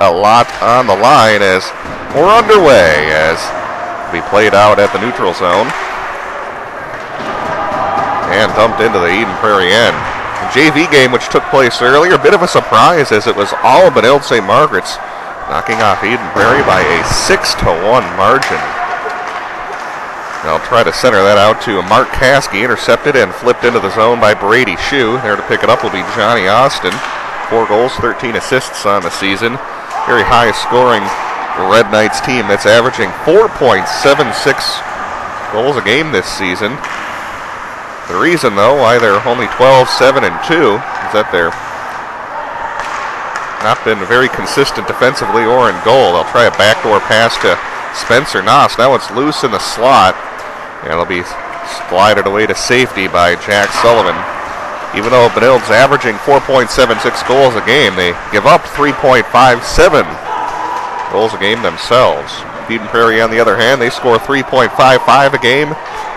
a lot on the line as we're underway as we played out at the neutral zone. And dumped into the Eden Prairie end. The JV game, which took place earlier, a bit of a surprise as it was all Benilde-St. Margaret's knocking off Eden Prairie by a 6-1 margin. They'll try to center that out to Mark Caskey, intercepted and flipped into the zone by Brady Shue. There to pick it up will be Johnny Austin. 4 goals, 13 assists on the season. Very high scoring Red Knights team that's averaging 4.76 goals a game this season. The reason, though, why they're only 12-7-2 is that they're not been very consistent defensively or in goal. They'll try a backdoor pass to Spencer Noss. Now it's loose in the slot, and it'll be slided away to safety by Jack Sullivan. Even though Benilde's averaging 4.76 goals a game, they give up 3.57 goals a game themselves. Eden Prairie, on the other hand, they score 3.55 a game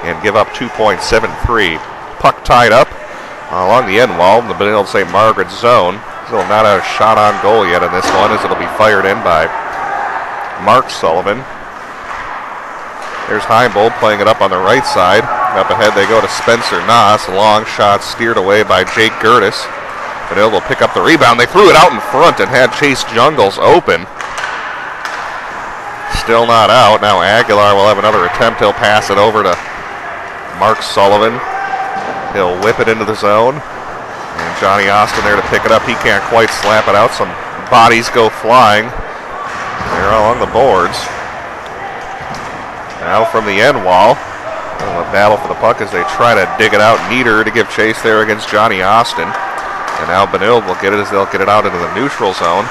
and give up 2.73. Puck tied up along the end wall in the Benilde-St. Margaret zone. Still not a shot on goal yet in this one as it'll be fired in by Mark Sullivan. There's Heimbold playing it up on the right side. Up ahead they go to Spencer Noss. A long shot steered away by Jake Gertis. Benilde will pick up the rebound. They threw it out in front and had Chase Jungles open. Still not out. Now Aguilar will have another attempt. He'll pass it over to Mark Sullivan. He'll whip it into the zone. And Johnny Austin there to pick it up. He can't quite slap it out. Some bodies go flying. They're along the boards. Now from the end wall. A battle for the puck as they try to dig it out. Nieder to give chase there against Johnny Austin. And now Benilde will get it as they'll get it out into the neutral zone.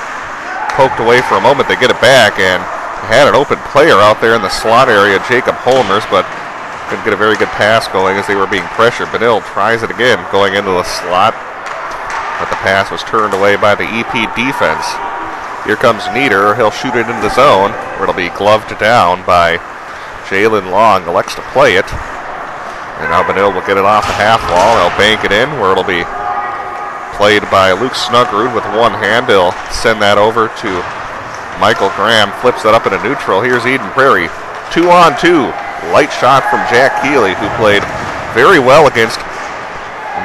Poked away for a moment. They get it back and had an open player out there in the slot area, Jacob Holmers, but couldn't get a very good pass going as they were being pressured. Benilde tries it again, going into the slot, but the pass was turned away by the EP defense. Here comes Nieder. He'll shoot it into the zone, where it'll be gloved down by Jalen Long. Elects to play it, and now Benilde will get it off the half wall. They'll bank it in, where it'll be played by Luke Snuggerud with one hand. He'll send that over to Michael Graham, flips that up into neutral. Here's Eden Prairie. 2-on-2. Light shot from Jack Keeley, who played very well against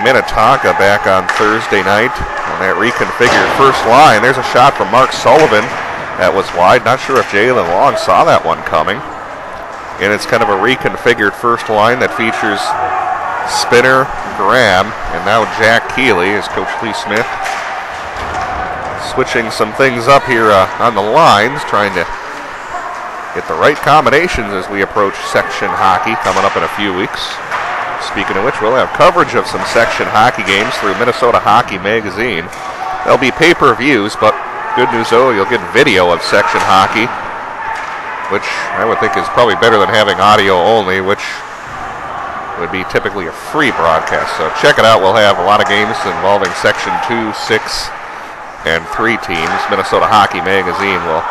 Minnetonka back on Thursday night on that reconfigured first line. There's a shot from Mark Sullivan that was wide. Not sure if Jalen Long saw that one coming. And it's kind of a reconfigured first line that features Spinner, Graham, and now Jack Keeley as Coach Lee Smith switching some things up here on the lines, trying to get the right combinations as we approach section hockey coming up in a few weeks. Speaking of which, we'll have coverage of some section hockey games through Minnesota Hockey Magazine. There'll be pay-per-views, but good news though, you'll get video of section hockey, which I would think is probably better than having audio only, which would be typically a free broadcast. So check it out. We'll have a lot of games involving section 2, 6, and 3 teams. Minnesota Hockey Magazine will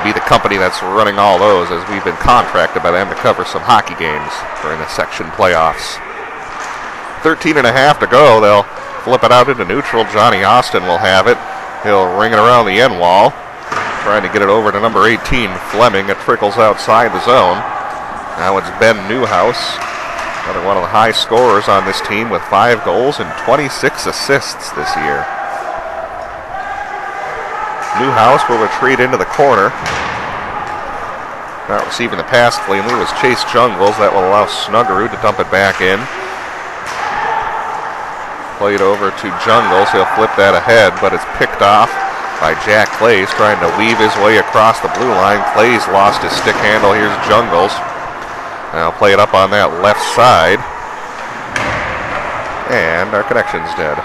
be the company that's running all those, as we've been contracted by them to cover some hockey games during the section playoffs. 13.5 to go. They'll flip it out into neutral. Johnny Austin will have it. He'll ring it around the end wall, trying to get it over to number 18, Fleming. It trickles outside the zone. Now it's Ben Newhouse, another one of the high scorers on this team with 5 goals and 26 assists this year. Newhouse will retreat into the corner. Not receiving the pass cleanly was Chase Jungles. That will allow Snuggerud to dump it back in. Played over to Jungles. He'll flip that ahead, but it's picked off by Jack Clays, trying to weave his way across the blue line. Clays lost his stick handle. Here's Jungles. Now play it up on that left side. And our connection's dead.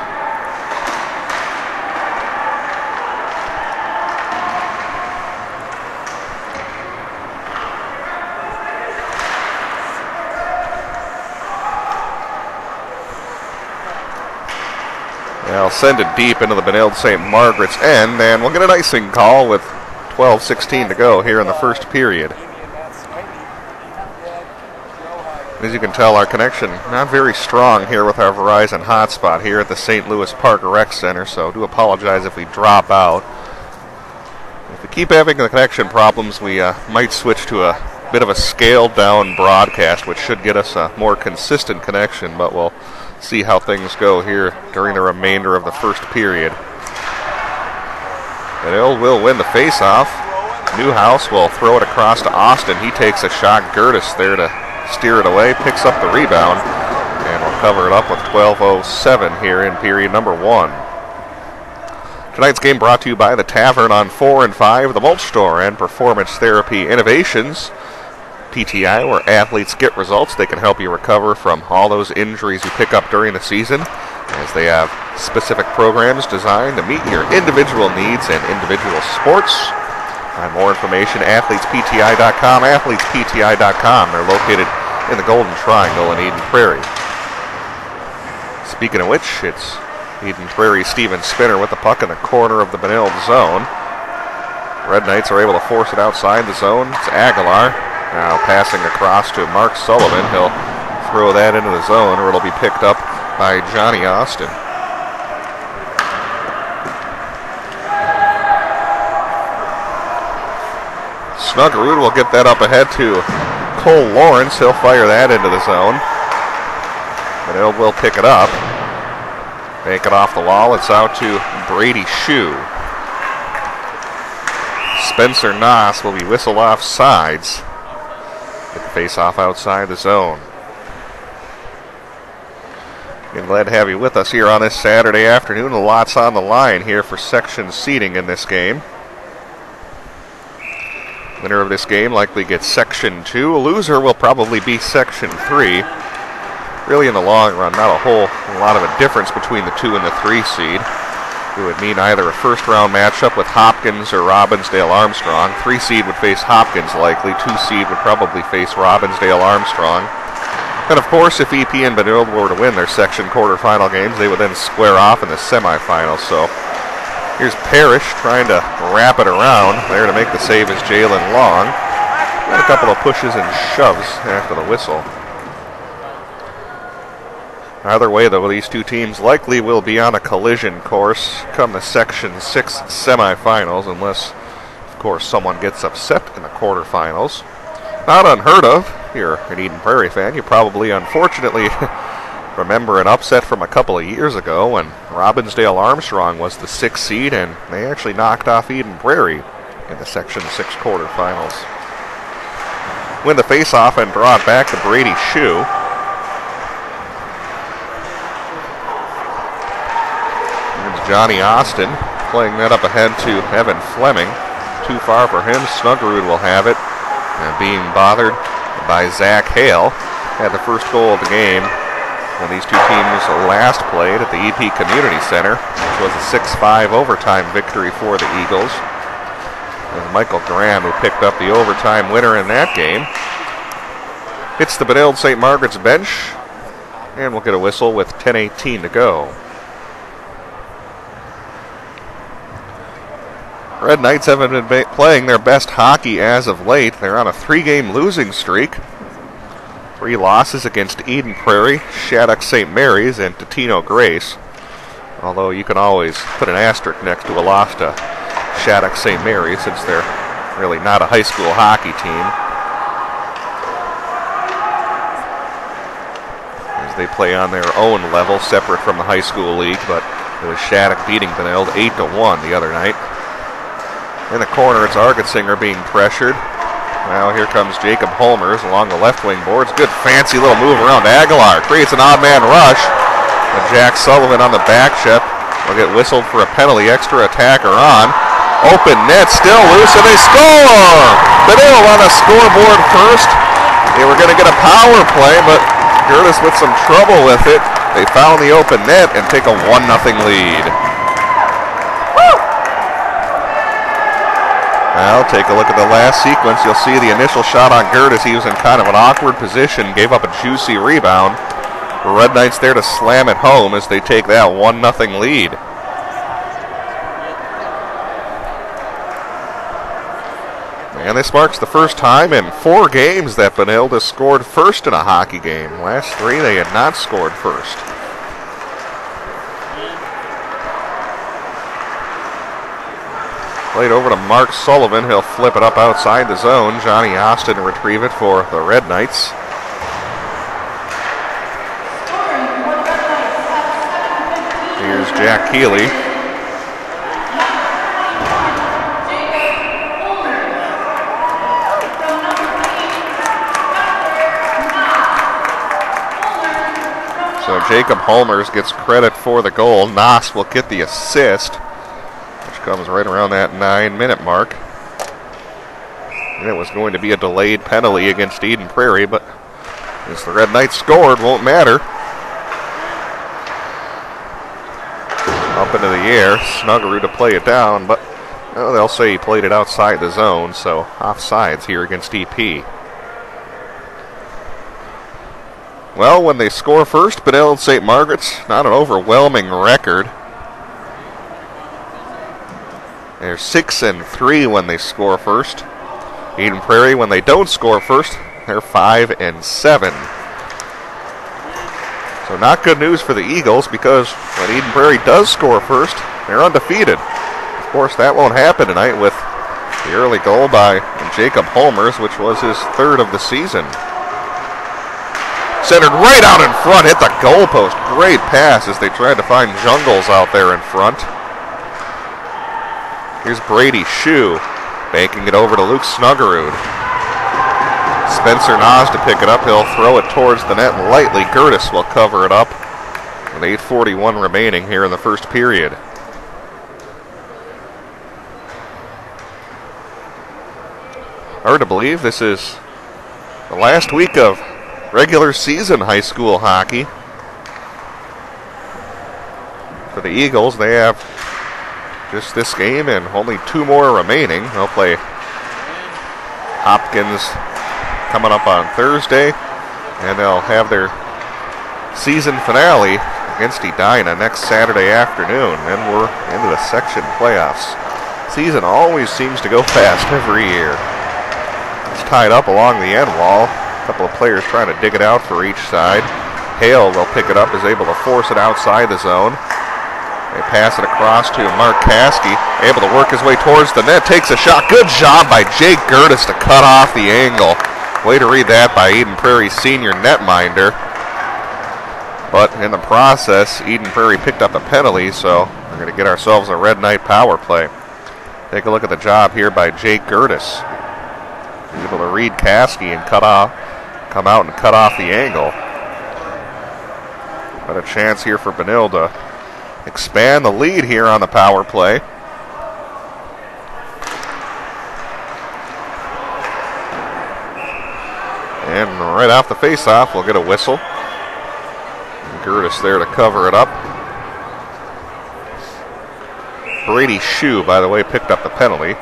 They'll send it deep into the Benilde-St. Margaret's end, and we'll get an icing call with 12:16 to go here in the first period. As you can tell, our connection not very strong here with our Verizon hotspot here at the St. Louis Park Rec Center, so do apologize if we drop out. keep having the connection problems, we might switch to a bit of a scaled down broadcast, which should get us a more consistent connection, but we'll see how things go here during the remainder of the first period. Benilde will win the face-off. Newhouse will throw it across to Austin. He takes a shot. Gertis there to steer it away, picks up the rebound, and will cover it up with 12:07 here in period number 1. Tonight's game brought to you by the Tavern on 4 and 5, the Mulch Store, and Performance Therapy Innovations. PTI, where athletes get results. They can help you recover from all those injuries you pick up during the season, as they have specific programs designed to meet your individual needs and individual sports. Find more information at athletespti.com, athletespti.com. They're located in the Golden Triangle in Eden Prairie. Speaking of which, it's Eden Prairie Steven Spinner with the puck in the corner of the Benilde zone. Red Knights are able to force it outside the zone. It's Aguilar now passing across to Mark Sullivan. He'll throw that into the zone, or it'll be picked up by Johnny Austin. Snuggerud will get that up ahead to Cole Lawrence. He'll fire that into the zone. Benilde will pick it up. Make it off the wall. It's out to Brady Shue. Spencer Noss will be whistled off sides. Get the face-off outside the zone. I'm glad to have you with us here on this Saturday afternoon. A lot's on the line here for section seating in this game. Winner of this game likely gets Section 2. A loser will probably be Section 3. Really, in the long run, not a whole lot of a difference between the 2 and the 3 seed. It would mean either a first-round matchup with Hopkins or Robbinsdale Armstrong. 3 seed would face Hopkins likely. 2 seed would probably face Robbinsdale Armstrong. And of course, if EP and Benilde were to win their section quarterfinal games, they would then square off in the semifinals. So here's Parrish trying to wrap it around. There to make the save is Jalen Long. And a couple of pushes and shoves after the whistle. Either way, though, these two teams likely will be on a collision course come the Section 6 semifinals, unless, of course, someone gets upset in the quarterfinals. Not unheard of. If you're an Eden Prairie fan, you probably, unfortunately, remember an upset from a couple of years ago when Robbinsdale Armstrong was the 6th seed, and they actually knocked off Eden Prairie in the Section 6 quarterfinals. Win the face-off and draw it back to Brady Shue. Johnny Austin playing that up ahead to Evan Fleming. Too far for him. Snuggerud will have it. And being bothered by Zach Hale. Had the first goal of the game when these two teams last played at the EP Community Center, which was a 6-5 overtime victory for the Eagles. And Michael Graham, who picked up the overtime winner in that game, hits the Benilde-St. Margaret's bench, and we'll get a whistle with 10:18 to go. Red Knights haven't been playing their best hockey as of late. They're on a 3-game losing streak. 3 losses against Eden Prairie, Shattuck St. Mary's, and Totino Grace. Although you can always put an asterisk next to a loss to Shattuck St. Mary's, since they're really not a high school hockey team. As they play on their own level, separate from the high school league, but it was Shattuck beating Benilde 8-1 the other night. In the corner, it's Argetzinger being pressured. Now here comes Jacob Holmers along the left wing boards. Good fancy little move around Aguilar. Creates an odd man rush. And Jack Sullivan on the back check will get whistled for a penalty. Extra attacker on. Open net, still loose, and they score! Benilde on the scoreboard first. They were going to get a power play, but Gertis with some trouble with it. They found the open net and take a 1-0 lead. Now, take a look at the last sequence. You'll see the initial shot on Gertis. He was in kind of an awkward position, gave up a juicy rebound. The Red Knights there to slam it home as they take that 1-0 lead. And this marks the first time in 4 games that Benilde has scored first in a hockey game. Last 3, they had not scored first. Played over to Mark Sullivan. He'll flip it up outside the zone. Johnny Austin to retrieve it for the Red Knights. Here's Jack Keeley. So Jacob Holmers gets credit for the goal. Noss will get the assist, which comes right around that 9-minute mark. And it was going to be a delayed penalty against Eden Prairie, but as the Red Knights scored, won't matter. Up into the air, Snuggerud to play it down, but they'll say he played it outside the zone, so offsides here against EP. Well, when they score first, Benilde-St. Margaret's not an overwhelming record. They're 6-3 when they score first. Eden Prairie, when they don't score first, they're 5-7. So not good news for the Eagles, because when Eden Prairie does score first, they're undefeated. Of course, that won't happen tonight with the early goal by Jacob Holmers, which was his third of the season. Centered right out in front, hit the goalpost. Great pass as they tried to find Jungles out there in front. Here's Brady Shue, banking it over to Luke Snuggerud. Spencer Noss to pick it up. He'll throw it towards the net lightly. Gertis will cover it up with 8:41 remaining here in the first period. Hard to believe this is the last week of regular season high school hockey. For the Eagles, they have just this game and only 2 more remaining. They'll play Hopkins coming up on Thursday, and they'll have their season finale against Edina next Saturday afternoon. Then we're into the section playoffs. Season always seems to go fast every year. It's tied up along the end wall. A couple of players trying to dig it out for each side. Hale will pick it up, is able to force it outside the zone. They pass it across to Mark Caskey, able to work his way towards the net, takes a shot. Good job by Jake Gertis to cut off the angle. Way to read that by Eden Prairie senior netminder. But in the process, Eden Prairie picked up a penalty, so we're going to get ourselves a Red Knight power play. Take a look at the job here by Jake Gertis. He's able to read Caskey and come out and cut off the angle. But a chance here for Benilde to expand the lead here on the power play. And right off the face-off, we'll get a whistle. Gertis there to cover it up. Brady Shue, by the way, picked up the penalty.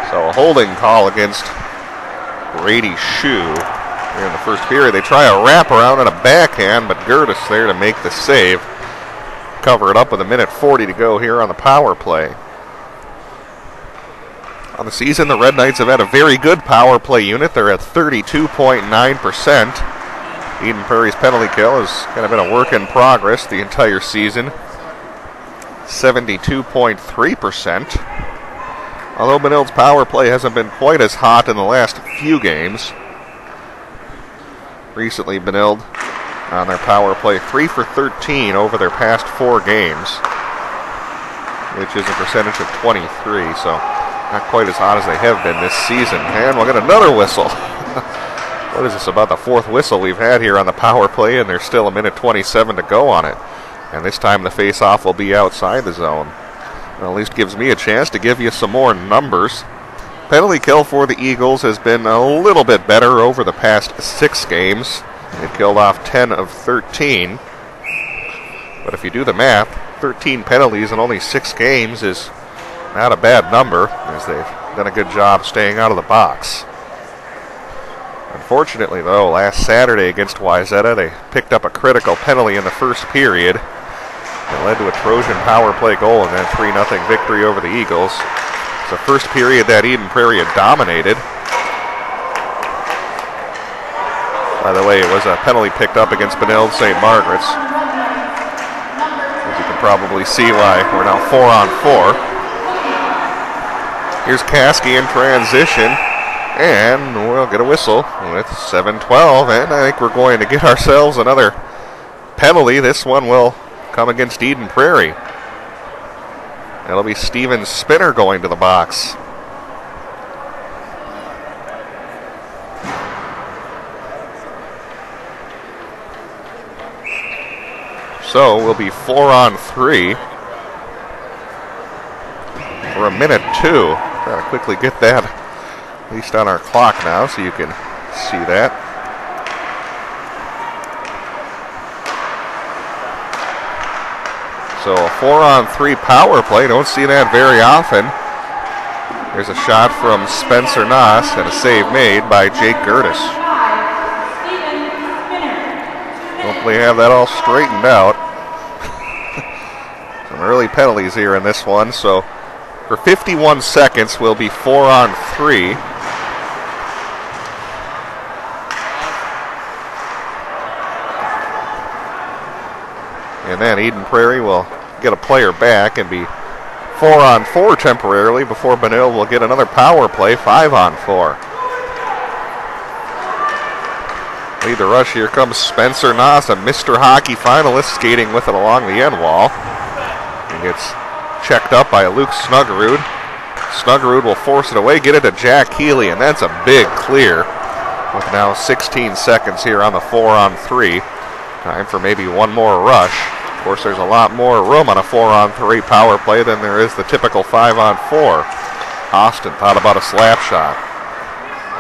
So a holding call against Brady Shue here in the first period. They try a wraparound and a backhand, but Gertis there to make the save. Cover it up with 1:40 to go here on the power play. On the season, the Red Knights have had a very good power play unit. They're at 32.9%. Eden Prairie's penalty kill has kind of been a work in progress the entire season. 72.3%. Although Benilde's power play hasn't been quite as hot in the last few games. Recently, Benilde on their power play 3 for 13 over their past 4 games, which is a percentage of 23, so not quite as hot as they have been this season. And we'll get another whistle. What is this, about the 4th whistle we've had here on the power play, and there's still 1:27 to go on it. And this time the face-off will be outside the zone. Well, at least gives me a chance to give you some more numbers. Penalty kill for the Eagles has been a little bit better over the past 6 games. They've killed off 10 of 13. But if you do the math, 13 penalties in only 6 games is not a bad number, as they've done a good job staying out of the box. Unfortunately, though, last Saturday against Wayzata, they picked up a critical penalty in the first period. It led to a Trojan power play goal and then 3-0 victory over the Eagles. It's the first period that Eden Prairie had dominated. By the way, it was a penalty picked up against Benilde-St. Margaret's. As you can probably see why we're now 4 on 4. Here's Caskey in transition, and we'll get a whistle with 7:12, and I think we're going to get ourselves another penalty. This one will come against Eden Prairie. It'll be Steven Spinner going to the box. So we'll be 4 on 3 for a minute 2. Try to quickly get that at least on our clock now so you can see that. So a 4 on 3 power play. Don't see that very often. There's a shot from Spencer Noss and a save made by Jake Gertis. Hopefully have that all straightened out. Some early penalties here in this one. So for 51 seconds, we'll be 4 on 3. And then Eden Prairie will get a player back and be 4 on 4 temporarily before Benilde will get another power play, 5 on 4. Lead the rush. Here comes Spencer Noss, a Mr. Hockey finalist, skating with it along the end wall. He gets checked up by Luke Snuggerud. Snuggerud will force it away, get it to Jack Healy, and that's a big clear. With now 16 seconds here on the 4 on 3. Time for maybe one more rush. Of course, there's a lot more room on a 4 on 3 power play than there is the typical 5 on 4. Austin thought about a slap shot.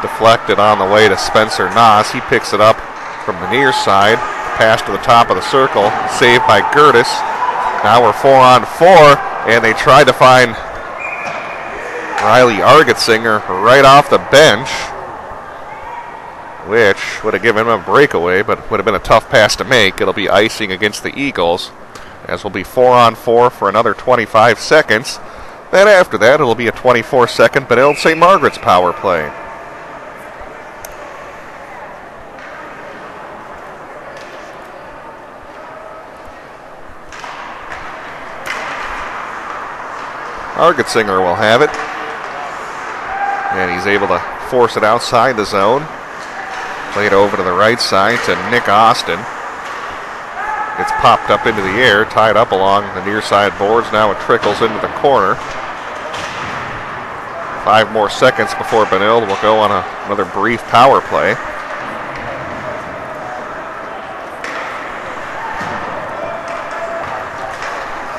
Deflected on the way to Spencer Noss. He picks it up from the near side. Pass to the top of the circle. Saved by Gertis. Now we're 4 on 4. And they tried to find Riley Argetsinger right off the bench, which would have given him a breakaway, but would have been a tough pass to make. It'll be icing against the Eagles, as we'll be 4 on 4 for another 25 seconds. Then after that, it'll be a 24-second Benilde-St. Margaret's power play. Argetsinger will have it. And he's able to force it outside the zone. Play it over to the right side to Nick Austin. It's popped up into the air, tied up along the near side boards. Now it trickles into the corner. 5 more seconds before Benilde will go on another brief power play.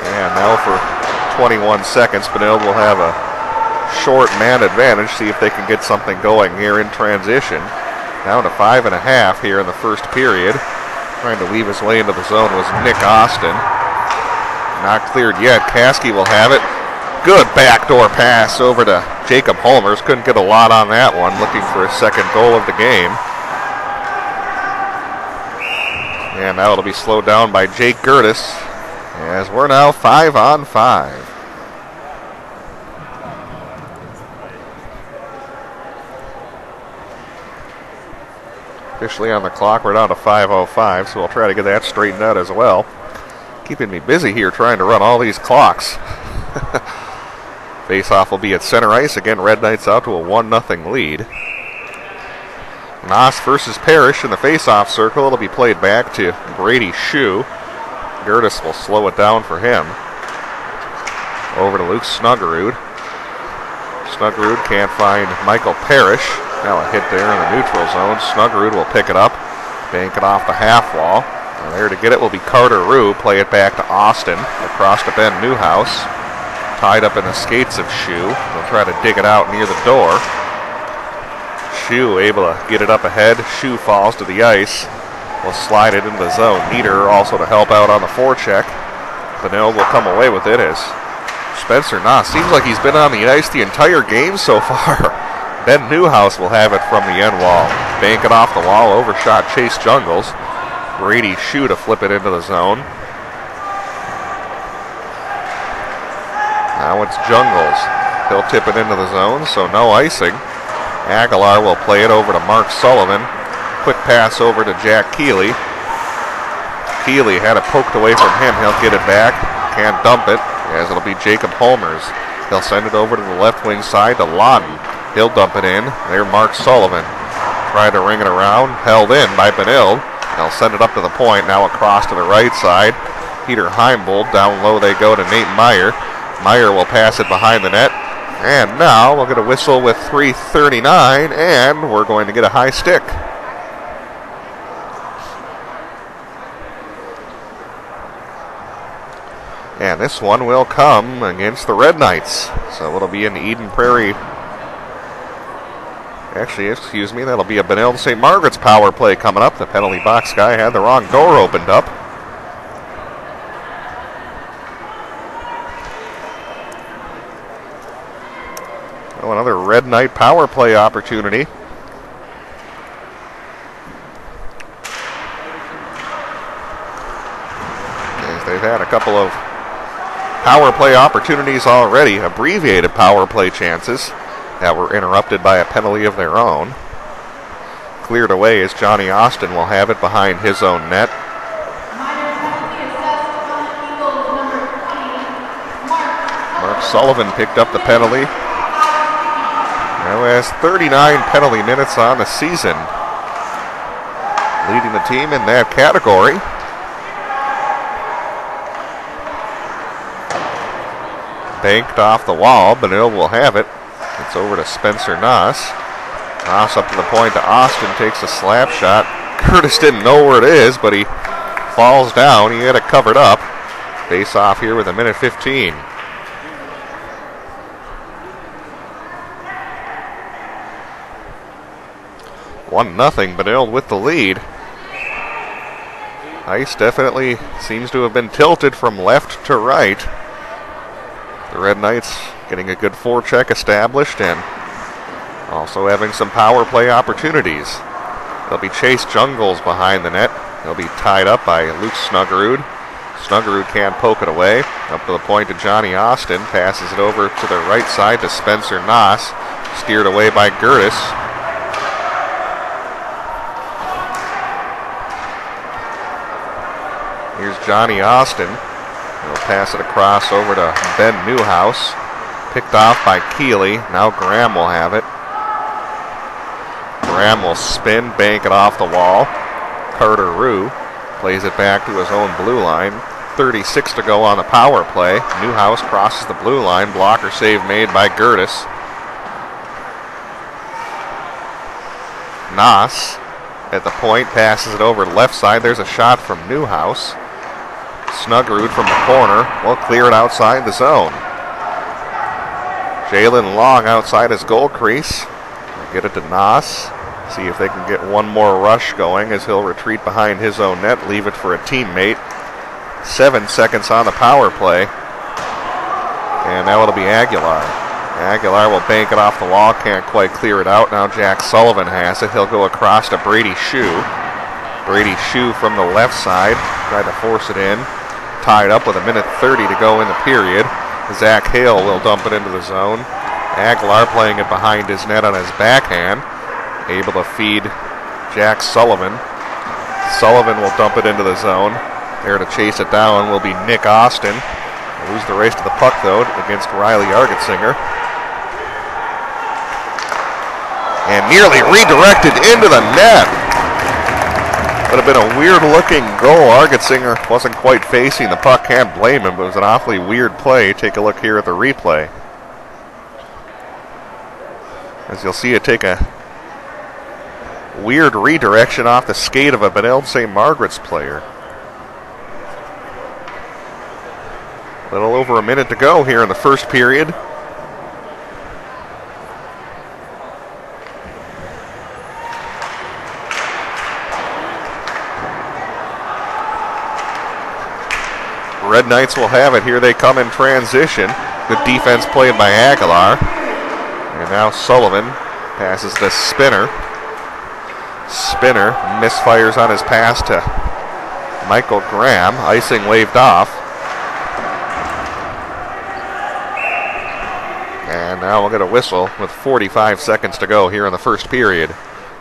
And now for 21 seconds, Benilde will have a short man advantage. See if they can get something going here in transition. Down to 5.5 here in the first period. Trying to weave his way into the zone was Nick Austin. Not cleared yet. Caskey will have it. Good backdoor pass over to Jacob Holmers. Couldn't get a lot on that one. Looking for his second goal of the game. And now it'll be slowed down by Jake Gertis, as we're now 5 on 5. Officially on the clock, we're down to 5:05, so we'll try to get that straightened out as well. Keeping me busy here trying to run all these clocks. Face-off will be at center ice. Again, Red Knights out to a 1-0 lead. Noss versus Parrish in the face-off circle. It'll be played back to Brady Shue. Gertis will slow it down for him. Over to Luke Snuggerud. Snuggerud can't find Michael Parrish. Now a hit there in the neutral zone. Snuggerud will pick it up, bank it off the half wall. And there to get it will be Carter Rue. Play it back to Austin, across to Ben Newhouse. Tied up in the skates of Shue. They'll try to dig it out near the door. Shue able to get it up ahead. Shue falls to the ice. Will slide it into the zone. Nieder also to help out on the forecheck. Benilde will come away with it as Spencer Noss seems like he's been on the ice the entire game so far. Ben Newhouse will have it from the end wall. Bank it off the wall, overshot Chase Jungles. Brady Shue to flip it into the zone. Now it's Jungles. He'll tip it into the zone, so no icing. Aguilar will play it over to Mark Sullivan. Quick pass over to Jack Keeley. Keeley had it poked away from him. He'll get it back. Can't dump it, as it'll be Jacob Holmers. He'll send it over to the left wing side to Lawton. He'll dump it in. There, Mark Sullivan. Tried to ring it around. Held in by Benilde. They'll send it up to the point. Now across to the right side. Peter Heimbold. Down low they go to Nate Meyer. Meyer will pass it behind the net. And now we'll get a whistle with 3:39, and we're going to get a high stick. And this one will come against the Red Knights. So it'll be an Eden Prairie. Actually, excuse me, that'll be a Benilde-St. Margaret's power play coming up. The penalty box guy had the wrong door opened up. Oh, another Red Knight power play opportunity. As they've had a couple of power play opportunities already, abbreviated power play chances that were interrupted by a penalty of their own. Cleared away as Johnny Austin will have it behind his own net. Mark Sullivan picked up the penalty. Now has 39 penalty minutes on the season, leading the team in that category. Banked off the wall. Benilde will have it. It's over to Spencer Noss. Noss up to the point to Austin. Takes a slap shot. Curtis didn't know where it is, but he falls down. He had it covered up. Face off here with 1:15. One nothing. Benilde with the lead. Ice definitely seems to have been tilted from left to right. The Red Knights getting a good forecheck established and also having some power play opportunities. There'll be Chase Jungles behind the net. He'll be tied up by Luke Snuggerud. Snuggerud can't poke it away. Up to the point to Johnny Austin. Passes it over to the right side to Spencer Noss. Steered away by Gertis. Here's Johnny Austin. He'll pass it across over to Ben Newhouse. Picked off by Keeley. Now Graham will have it. Graham will spin, bank it off the wall. Carter Rue plays it back to his own blue line. 36 to go on the power play. Newhouse crosses the blue line. Blocker save made by Gertis. Noss at the point passes it over to left side. There's a shot from Newhouse. Snuggerud from the corner will clear it outside the zone. Jalen Long outside his goal crease. Get it to Noss. See if they can get one more rush going as he'll retreat behind his own net. Leave it for a teammate. 7 seconds on the power play. And now it'll be Aguilar. Aguilar will bank it off the wall. Can't quite clear it out. Now Jack Sullivan has it. He'll go across to Brady Shue. Brady Shue from the left side. Tried to force it in. Tied up with 1:30 to go in the period. Zach Hale will dump it into the zone. Aguilar playing it behind his net on his backhand. Able to feed Jack Sullivan. Sullivan will dump it into the zone. There to chase it down will be Nick Austin. Lose the race to the puck, though, against Riley Argetsinger. And nearly redirected into the net. Would have been a weird-looking goal. Argetsinger wasn't quite facing the puck. Can't blame him, but it was an awfully weird play. Take a look here at the replay. As you'll see it take a weird redirection off the skate of a Benilde-St. Margaret's player. A little over a minute to go here in the first period. Red Knights will have it. Here they come in transition. Good defense played by Aguilar. And now Sullivan passes to Spinner. Spinner misfires on his pass to Michael Graham. Icing waved off. And And now we'll get a whistle with 45 seconds to go here in the first period.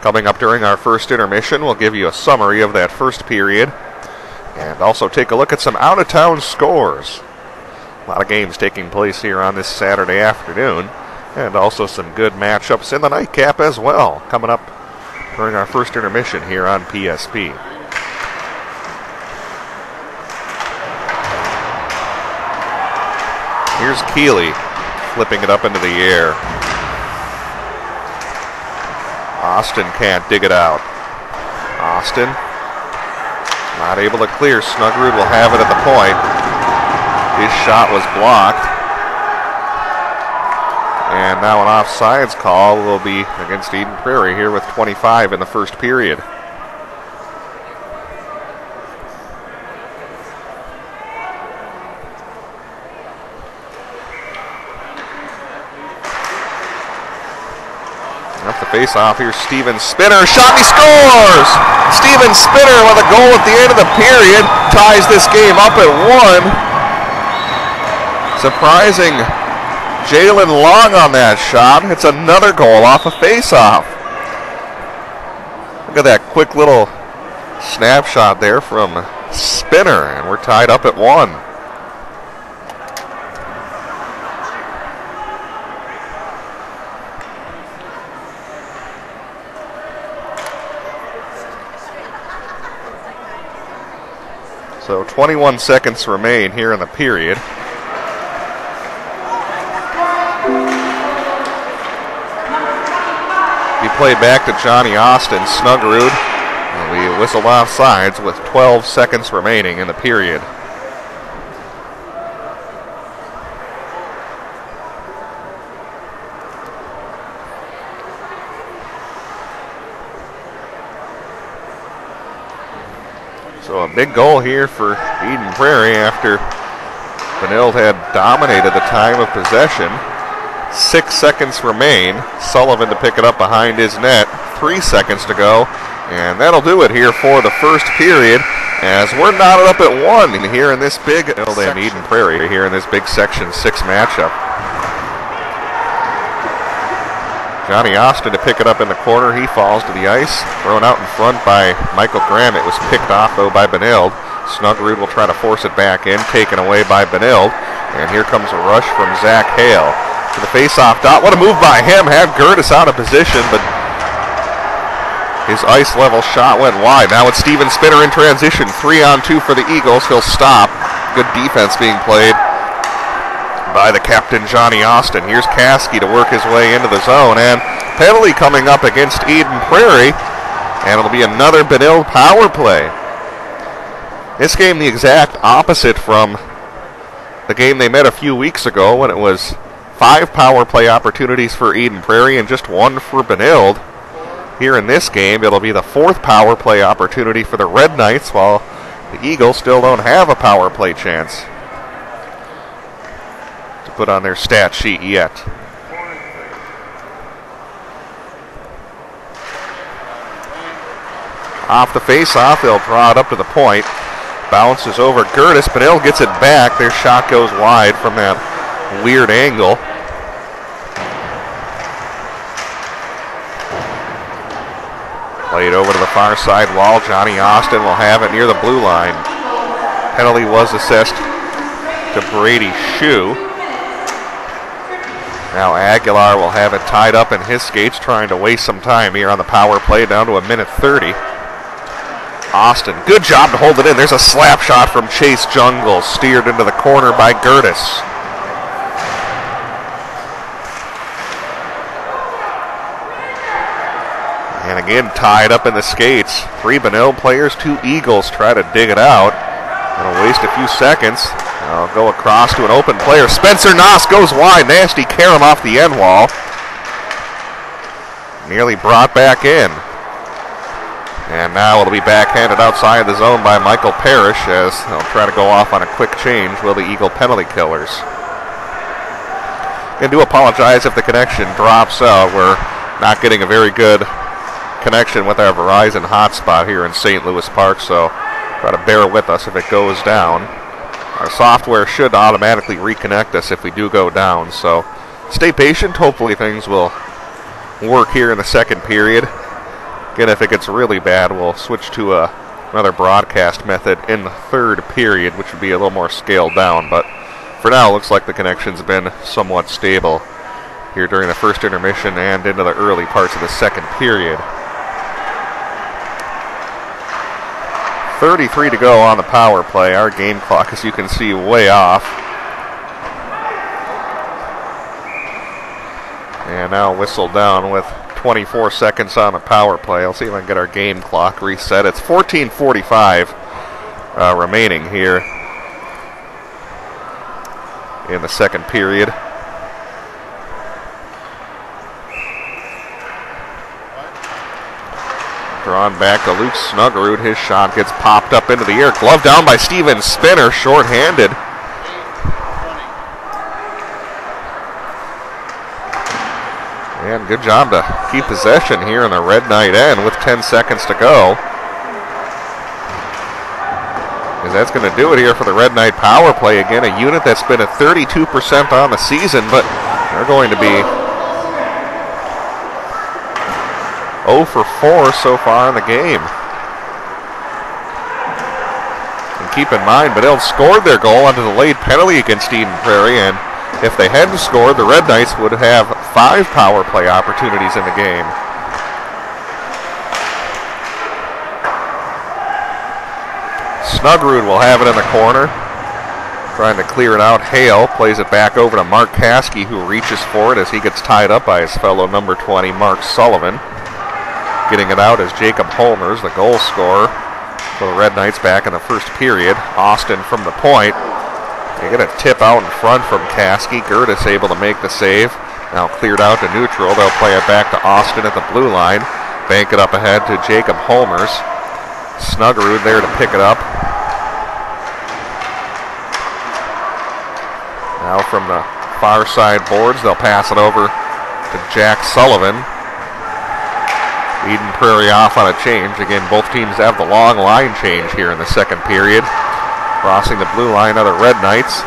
Coming up during our first intermission, we'll give you a summary of that first period and also take a look at some out-of-town scores. A lot of games taking place here on this Saturday afternoon, and also some good matchups in the nightcap as well, coming up during our first intermission here on PSP. Here's Keeley flipping it up into the air. Austin can't dig it out. Austin not able to clear. Snuggerud will have it at the point. His shot was blocked. And now an offsides call will be against Eden Prairie here with 25 in the first period. Off the face-off, here's Steven Spinner. Shot, and he scores! Steven Spinner with a goal at the end of the period ties this game up at 1. Surprising Jalen Long on that shot. It's another goal off a face-off. Look at that quick little snapshot there from Spinner, and we're tied up at 1. So 21 seconds remain here in the period. Be played back to Johnny Austin. Snuggerud will be whistled off sides with 12 seconds remaining in the period. So a big goal here for Eden Prairie after Benilde had dominated the time of possession. 6 seconds remain. Sullivan to pick it up behind his net. 3 seconds to go. And that'll do it here for the first period as we're knotted up at 1 here in this big Benilde and Eden Prairie here in this big Section 6 matchup. Johnny Austin to pick it up in the corner. He falls to the ice. Thrown out in front by Michael Graham. It was picked off, though, by Benilde. Snuggerud will try to force it back in. Taken away by Benilde. And here comes a rush from Zach Hale. To the face-off dot. What a move by him. Had Gertis out of position, but his ice-level shot went wide. Now it's Steven Spinner in transition. 3-on-2 for the Eagles. He'll stop. Good defense being played by the captain, Johnny Austin. Here's Caskey to work his way into the zone, and penalty coming up against Eden Prairie, and it'll be another Benilde power play. This game the exact opposite from the game they met a few weeks ago when it was 5 power play opportunities for Eden Prairie and just 1 for Benilde. Here in this game, it'll be the 4th power play opportunity for the Red Knights, while the Eagles still don't have a power play chance put on their stat sheet yet. Off the face-off, they'll draw it up to the point. Bounces over Gertis. Benilde gets it back. Their shot goes wide from that weird angle. Played over to the far side wall. Johnny Austin will have it near the blue line. Penalty was assessed to Brady Shue. Now Aguilar will have it tied up in his skates, trying to waste some time here on the power play, down to 1:30. Austin, good job to hold it in. There's a slap shot from Chase Jungle, steered into the corner by Gertis. And again, tied up in the skates. 3 Benilde players, 2 Eagles try to dig it out. It'll waste a few seconds. I'll go across to an open player. Spencer Noss goes wide. Nasty carom off the end wall. Nearly brought back in. And now it'll be backhanded outside the zone by Michael Parrish as they'll try to go off on a quick change, will the Eagle penalty killers. I do apologize if the connection drops out. We're not getting a very good connection with our Verizon hotspot here in St. Louis Park, so try to bear with us if it goes down. Our software should automatically reconnect us if we do go down, so stay patient. Hopefully things will work here in the second period. Again, if it gets really bad, we'll switch to another broadcast method in the third period, which would be a little more scaled down. But for now, it looks like the connection's been somewhat stable here during the first intermission and into the early parts of the second period. 33 to go on the power play. Our game clock, as you can see, way off. And now whistled down with 24 seconds on the power play. I'll see if I can get our game clock reset. It's 14:45 remaining here in the second period. Drawn back to Luke Snuggerud. His shot gets popped up into the air. Glove down by Steven Spinner, short-handed. And good job to keep possession here in the Red Knight end with 10 seconds to go. Because that's going to do it here for the Red Knight power play. Again, a unit that's been at 32% on the season, but they're going to be 0 for 4 so far in the game. And keep in mind, Benilde scored their goal on a delayed penalty against Eden Prairie, and if they hadn't scored, the Red Knights would have 5 power play opportunities in the game. Snuggerud will have it in the corner, trying to clear it out. Hale plays it back over to Mark Caskey, who reaches for it as he gets tied up by his fellow number 20, Mark Sullivan. Getting it out is Jacob Holmers, the goal scorer for the Red Knights back in the first period. Austin from the point. They get a tip out in front from Caskey. Gertis able to make the save. Now cleared out to neutral. They'll play it back to Austin at the blue line. Bank it up ahead to Jacob Holmers. Snuggerud there to pick it up. Now from the far side boards, they'll pass it over to Jack Sullivan. Eden Prairie off on a change. Again, both teams have the long line change here in the second period. Crossing the blue line are the Red Knights.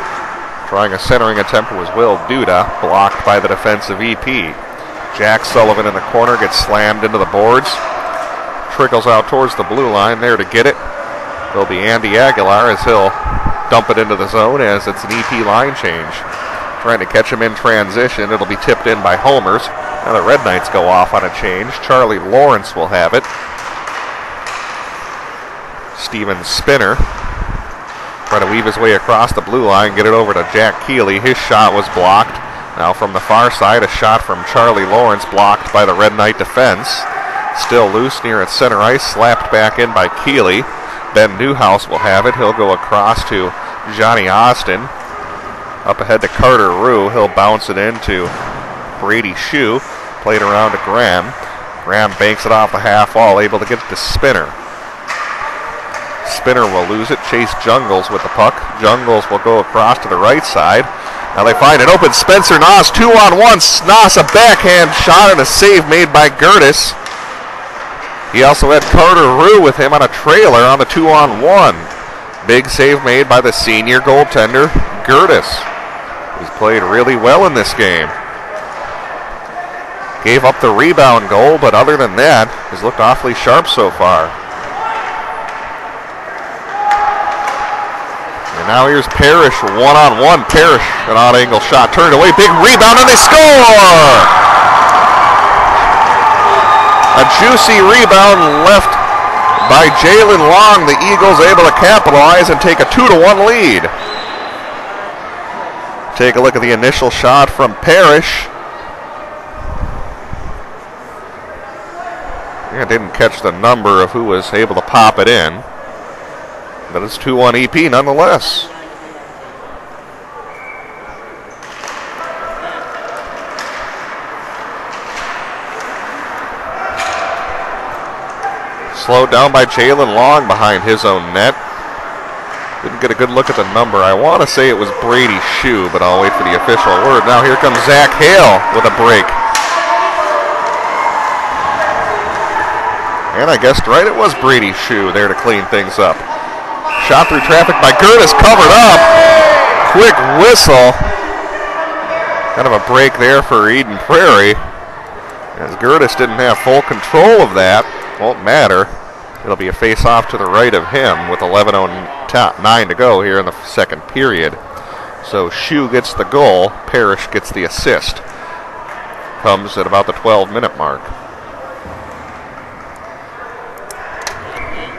Trying a centering attempt was Will Duda, blocked by the defensive EP. Jack Sullivan in the corner gets slammed into the boards. Trickles out towards the blue line there to get it. Will be Andy Aguilar as he'll dump it into the zone as it's an EP line change. Trying to catch him in transition. It'll be tipped in by Holmers. Now the Red Knights go off on a change. Charlie Lawrence will have it. Steven Spinner trying to weave his way across the blue line, get it over to Jack Keeley. His shot was blocked. Now from the far side, a shot from Charlie Lawrence blocked by the Red Knight defense. Still loose near its center ice, slapped back in by Keeley. Ben Newhouse will have it. He'll go across to Johnny Austin. Up ahead to Carter Rue. He'll bounce it into Brady Shue. Played around to Graham. Graham banks it off the half wall, able to get it to Spinner. Spinner will lose it. Chase Jungles with the puck. Jungles will go across to the right side. Now they find an open Spencer Noss. 2-on-1. Noss, a backhand shot and a save made by Gertis. He also had Carter Rue with him on a trailer on the 2-on-1. Big save made by the senior goaltender, Gertis. He's played really well in this game. Gave up the rebound goal, but other than that, he's looked awfully sharp so far. And now here's Parrish, 1-on-1. Parrish, an odd-angle shot, turned away, big rebound, and they score! A juicy rebound left by Jalen Long. The Eagles able to capitalize and take a 2-1 lead. Take a look at the initial shot from Parrish. Yeah, didn't catch the number of who was able to pop it in. But it's 2-1 EP nonetheless. Slowed down by Jalen Long behind his own net. Didn't get a good look at the number. I want to say it was Brady Shue, but I'll wait for the official word. Now here comes Zach Hale with a break. And I guessed right, it was Brady Shue there to clean things up. Shot through traffic by Gertis, covered up. Quick whistle. Kind of a break there for Eden Prairie, as Gertis didn't have full control of that. Won't matter. It'll be a face-off to the right of him with 11:09 to go here in the second period. So Shue gets the goal, Parrish gets the assist. Comes at about the 12-minute mark.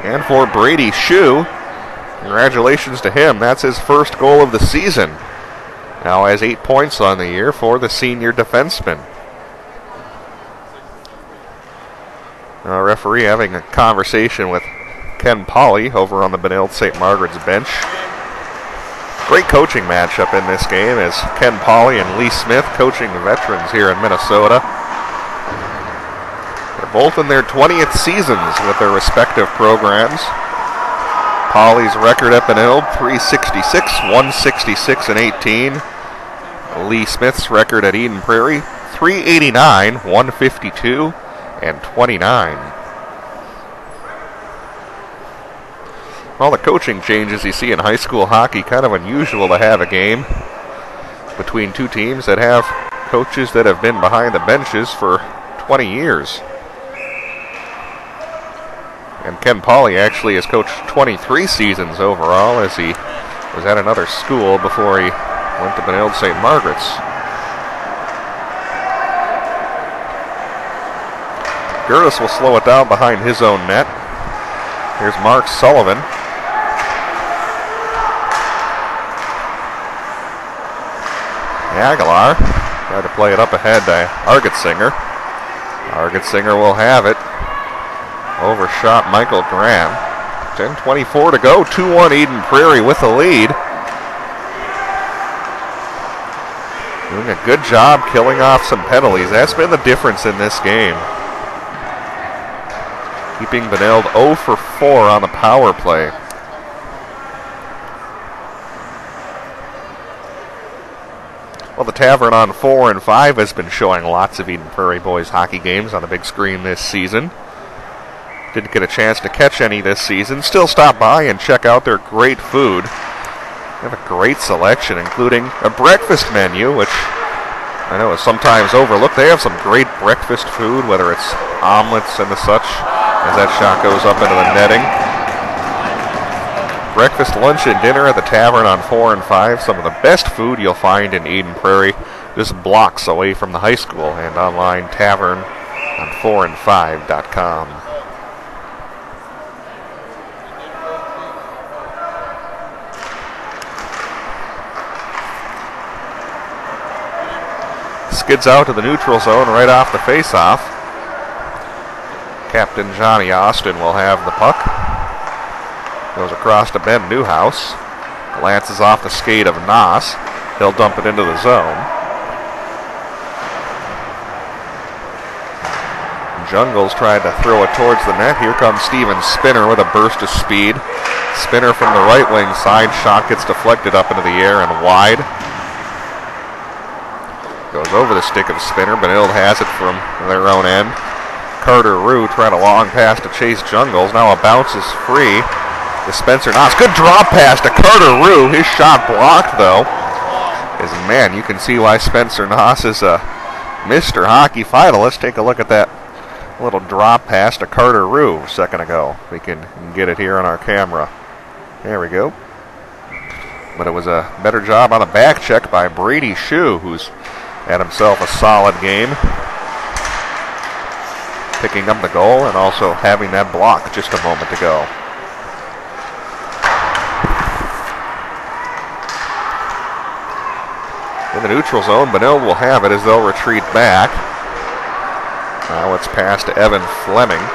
And for Brady Shue, congratulations to him. That's his first goal of the season. Now has 8 points on the year for the senior defenseman. Referee having a conversation with Ken Pauley over on the Benilde-St. Margaret's bench. Great coaching matchup in this game as Ken Pauley and Lee Smith coaching the veterans here in Minnesota. They're both in their 20th seasons with their respective programs. Pauley's record at Benilde, 366, 166, and 18. Lee Smith's record at Eden Prairie, 389, 152, and 29. All the coaching changes you see in high school hockey, kind of unusual to have a game between two teams that have coaches that have been behind the benches for 20 years. And Ken Pauley actually has coached 23 seasons overall, as he was at another school before he went to Benilde-St. Margaret's. Gertis will slow it down behind his own net. Here's Mark Sullivan. Aguilar tried to play it up ahead to Argetsinger. Argetsinger will have it. Overshot Michael Graham. 10:24 to go. 2-1 Eden Prairie with the lead. Doing a good job killing off some penalties. That's been the difference in this game. Keeping Benilde 0 for 4 on the power play. Well, the Tavern on 4 and 5 has been showing lots of Eden Prairie boys hockey games on the big screen this season. Didn't get a chance to catch any this season. Still stop by and check out their great food. They have a great selection, including a breakfast menu, which I know is sometimes overlooked. They have some great breakfast food, whether it's omelets and the such, as that shot goes up into the netting. Breakfast, lunch, and dinner at the Tavern on 4 and 5. Some of the best food you'll find in Eden Prairie, just blocks away from the high school, and online tavernon4and5.com. Skids out to the neutral zone right off the face-off. Captain Johnny Austin will have the puck. Goes across to Ben Newhouse. Glances off the skate of Noss. He'll dump it into the zone. Jungles tried to throw it towards the net. Here comes Steven Spinner with a burst of speed. Spinner from the right wing side. Shot gets deflected up into the air and wide. Goes over the stick of Spinner. Benilde has it from their own end. Carter Rue tried a long pass to Chase Jungles. Now a bounce is free to Spencer Noss. Good drop pass to Carter Rue. His shot blocked, though. As man, you can see why Spencer Noss is a Mr. Hockey finalist. Take a look at that little drop pass to Carter Rue a second ago. We can get it here on our camera. There we go. But it was a better job on the back check by Brady Shue, who's had himself a solid game. Picking up the goal and also having that block just a moment ago. In the neutral zone, Benilde will have it as they'll retreat back. Now it's passed to Evan Fleming.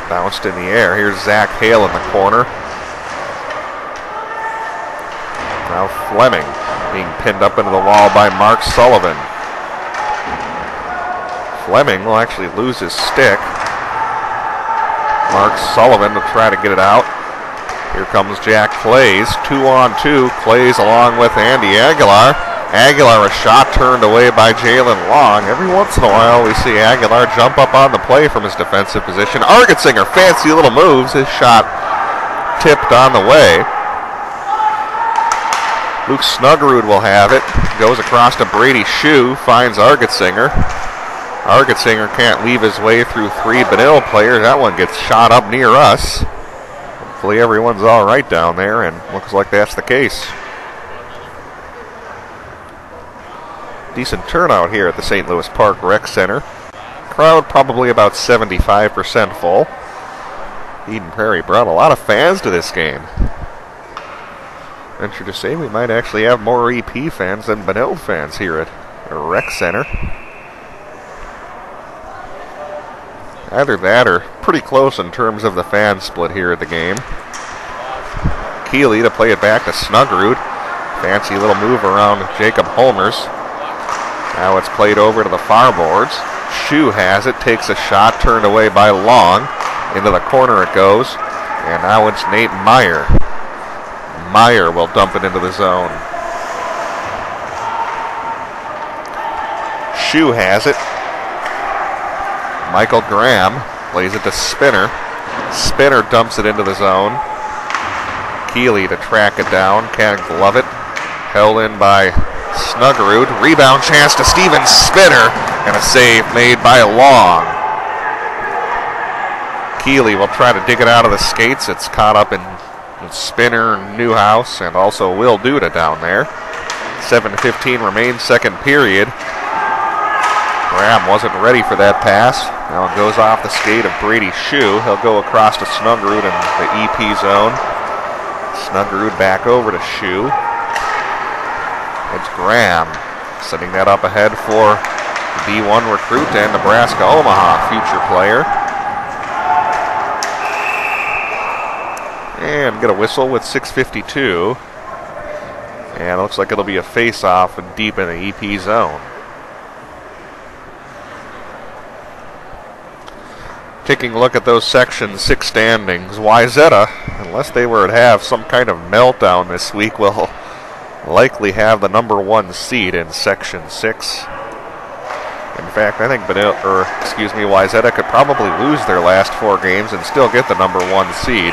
Bounced in the air. Here's Zach Hale in the corner. Now Fleming being pinned up into the wall by Mark Sullivan. Fleming will actually lose his stick. Mark Sullivan will try to get it out. Here comes Jack Clays. 2-on-2. Clays along with Andy Aguilar. Aguilar, a shot turned away by Jalen Long. Every once in a while we see Aguilar jump up on the play from his defensive position. Argetsinger, fancy little moves. His shot tipped on the way. Luke Snuggerud will have it. Goes across to Brady Shue. Finds Argetsinger. Argetsinger can't leave his way through 3 Benilde players. That one gets shot up near us. Hopefully everyone's all right down there, and looks like that's the case. Decent turnout here at the St. Louis Park Rec Center. Crowd probably about 75% full. Eden Prairie brought a lot of fans to this game. Venture to say we might actually have more EP fans than Benilde fans here at the Rec Center. Either that or pretty close in terms of the fan split here at the game. Keeley to play it back to Snuggerud. Fancy little move around Jacob Holmers. Now it's played over to the far boards. Shue has it, takes a shot, turned away by Long. Into the corner it goes. And now it's Nate Meyer. Meyer will dump it into the zone. Shue has it. Michael Graham plays it to Spinner. Spinner dumps it into the zone. Keeley to track it down. Can't glove it. Held in by Snuggerud. Rebound chance to Steven Spinner. And a save made by Long. Keeley will try to dig it out of the skates. It's caught up in Spinner, Newhouse, and also Will Duda down there. 7:15 remains, second period. Graham wasn't ready for that pass. Now it goes off the skate of Brady Shue. He'll go across to Snuggerud in the EP zone. Snuggerud back over to Shue. It's Graham setting that up ahead for the D1 recruit and Nebraska Omaha future player. And get a whistle with 6:52. And it looks like it'll be a face-off deep in the EP zone. Taking a look at those Section 6 standings, Wayzata, unless they were to have some kind of meltdown this week, will likely have the number 1 seed in Section 6. In fact, I think Wayzata could probably lose their last 4 games and still get the number 1 seed,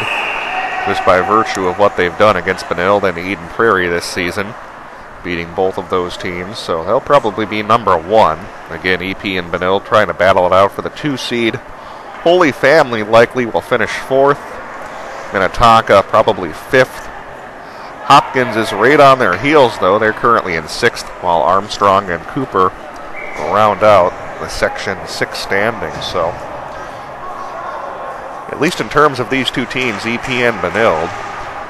just by virtue of what they've done against Benilde and Eden Prairie this season, beating both of those teams. So they'll probably be number 1. Again, EP and Benilde trying to battle it out for the 2 seed. Holy Family likely will finish 4th. Minnetonka probably 5th. Hopkins is right on their heels, though. They're currently in 6th, while Armstrong and Cooper will round out the Section 6 standings. So, at least in terms of these 2 teams, EP and Benilde,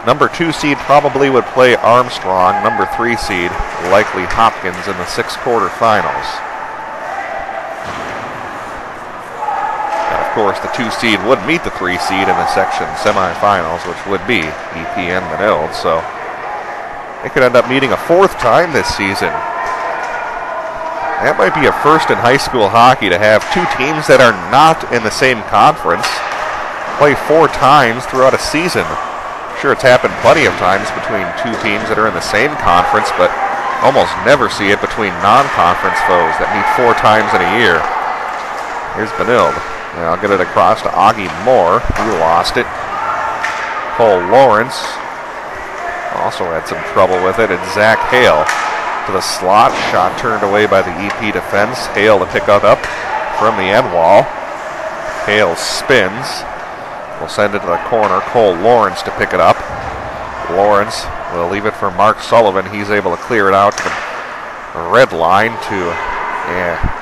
number 2 seed probably would play Armstrong. Number 3 seed, likely Hopkins in the 6 quarterfinals. And of course, the 2 seed would meet the 3 seed in the section semifinals, which would be EP and Benilde. So they could end up meeting a 4th time this season. That might be a first in high school hockey to have 2 teams that are not in the same conference play 4 times throughout a season. Sure, it's happened plenty of times between 2 teams that are in the same conference, but almost never see it between non-conference foes that meet 4 times in a year. Here's Benilde. Now I'll get it across to Augie Moore. He lost it. Cole Lawrence also had some trouble with it. And Zach Hale to the slot. Shot turned away by the EP defense. Hale to pick it up from the end wall. Hale spins. We'll send it to the corner. Cole Lawrence to pick it up. Lawrence will leave it for Mark Sullivan. He's able to clear it out to the red line to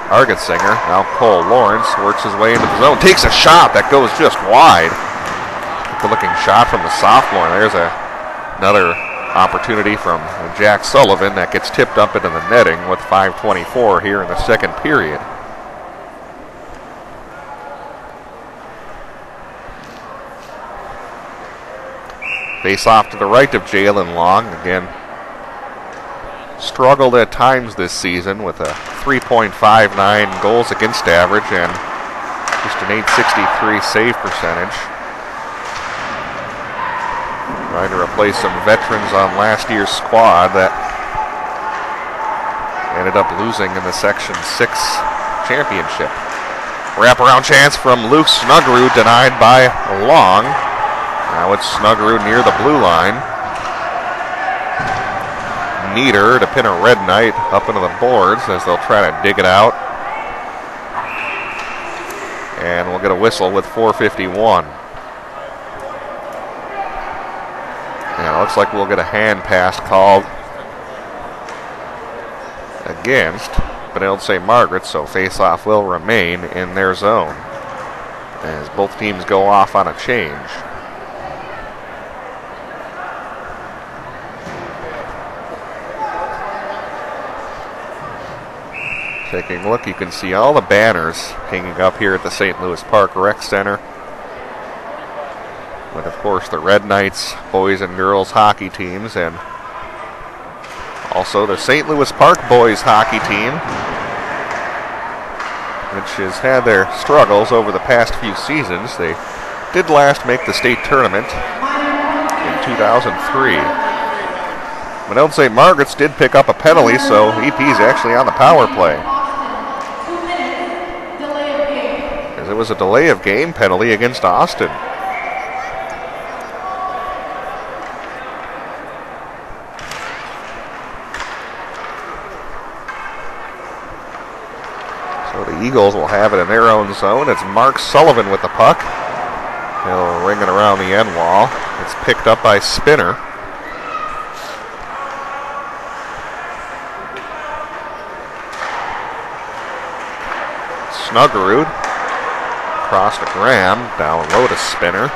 Argetsinger. Now Cole Lawrence works his way into the zone. Takes a shot that goes just wide. Good looking shot from the sophomore. There's another opportunity from Jack Sullivan that gets tipped up into the netting with 5:24 here in the second period. Face off to the right of Jalen Long. Again, struggled at times this season with a 3.59 goals against average and just an .863 save percentage. Trying to replace some veterans on last year's squad that ended up losing in the Section 6 championship. Wraparound chance from Luke Snuggerud, denied by Long. Now it's Snuggerud near the blue line. Nieder to pin a Red Knight up into the boards as they'll try to dig it out. And we'll get a whistle with 4:51. And it looks like we'll get a hand pass called against Benilde-St. Margaret, so face-off will remain in their zone as both teams go off on a change. Taking a look, you can see all the banners hanging up here at the St. Louis Park Rec Center. With, of course, the Red Knights boys and girls hockey teams, and also the St. Louis Park boys hockey team, which has had their struggles over the past few seasons. They did last make the state tournament in 2003. Benilde-St. Margaret's did pick up a penalty, so EP's actually on the power play. As it was a delay of game penalty against Austin. The Eagles will have it in their own zone. It's Mark Sullivan with the puck. He'll ring it around the end wall. It's picked up by Spinner. Snuggerud. Across to Graham. Down low to Spinner.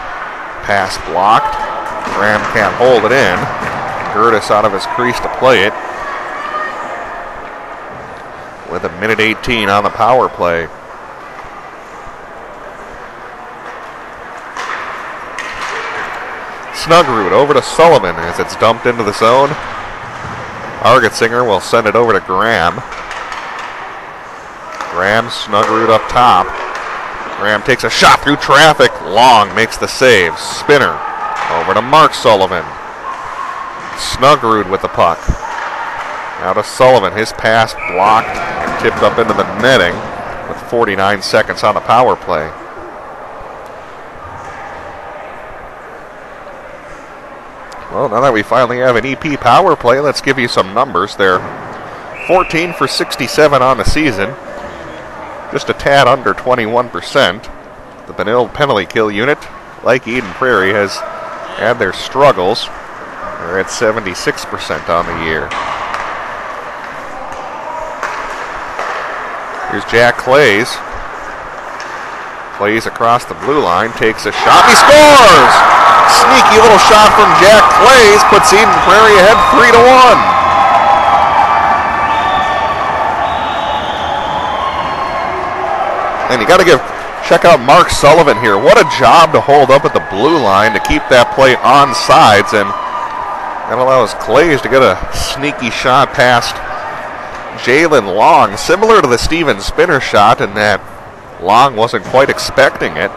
Pass blocked. Graham can't hold it in. Gertis out of his crease to play it. With a minute 18 on the power play. Snuggerud over to Sullivan as it's dumped into the zone. Argetsinger will send it over to Graham. Graham, Snuggerud up top. Graham takes a shot through traffic. Long makes the save. Spinner over to Mark Sullivan. Snuggerud with the puck. Now to Sullivan. His pass blocked and tipped up into the netting with 49 seconds on the power play. Well, now that we finally have an EP power play, let's give you some numbers. They're 14 for 67 on the season. Just a tad under 21%. The Benilde penalty kill unit, like Eden Prairie, has had their struggles. They're at 76% on the year. Here's Jack Clays. Clays across the blue line, takes a shot, he scores! Sneaky little shot from Jack Clays puts Eden Prairie ahead 3-1. And you got to check out Mark Sullivan here. What a job to hold up at the blue line to keep that play on sides, and that allows Clays to get a sneaky shot past Jalen Long, similar to the Steven Spinner shot in that Long wasn't quite expecting it.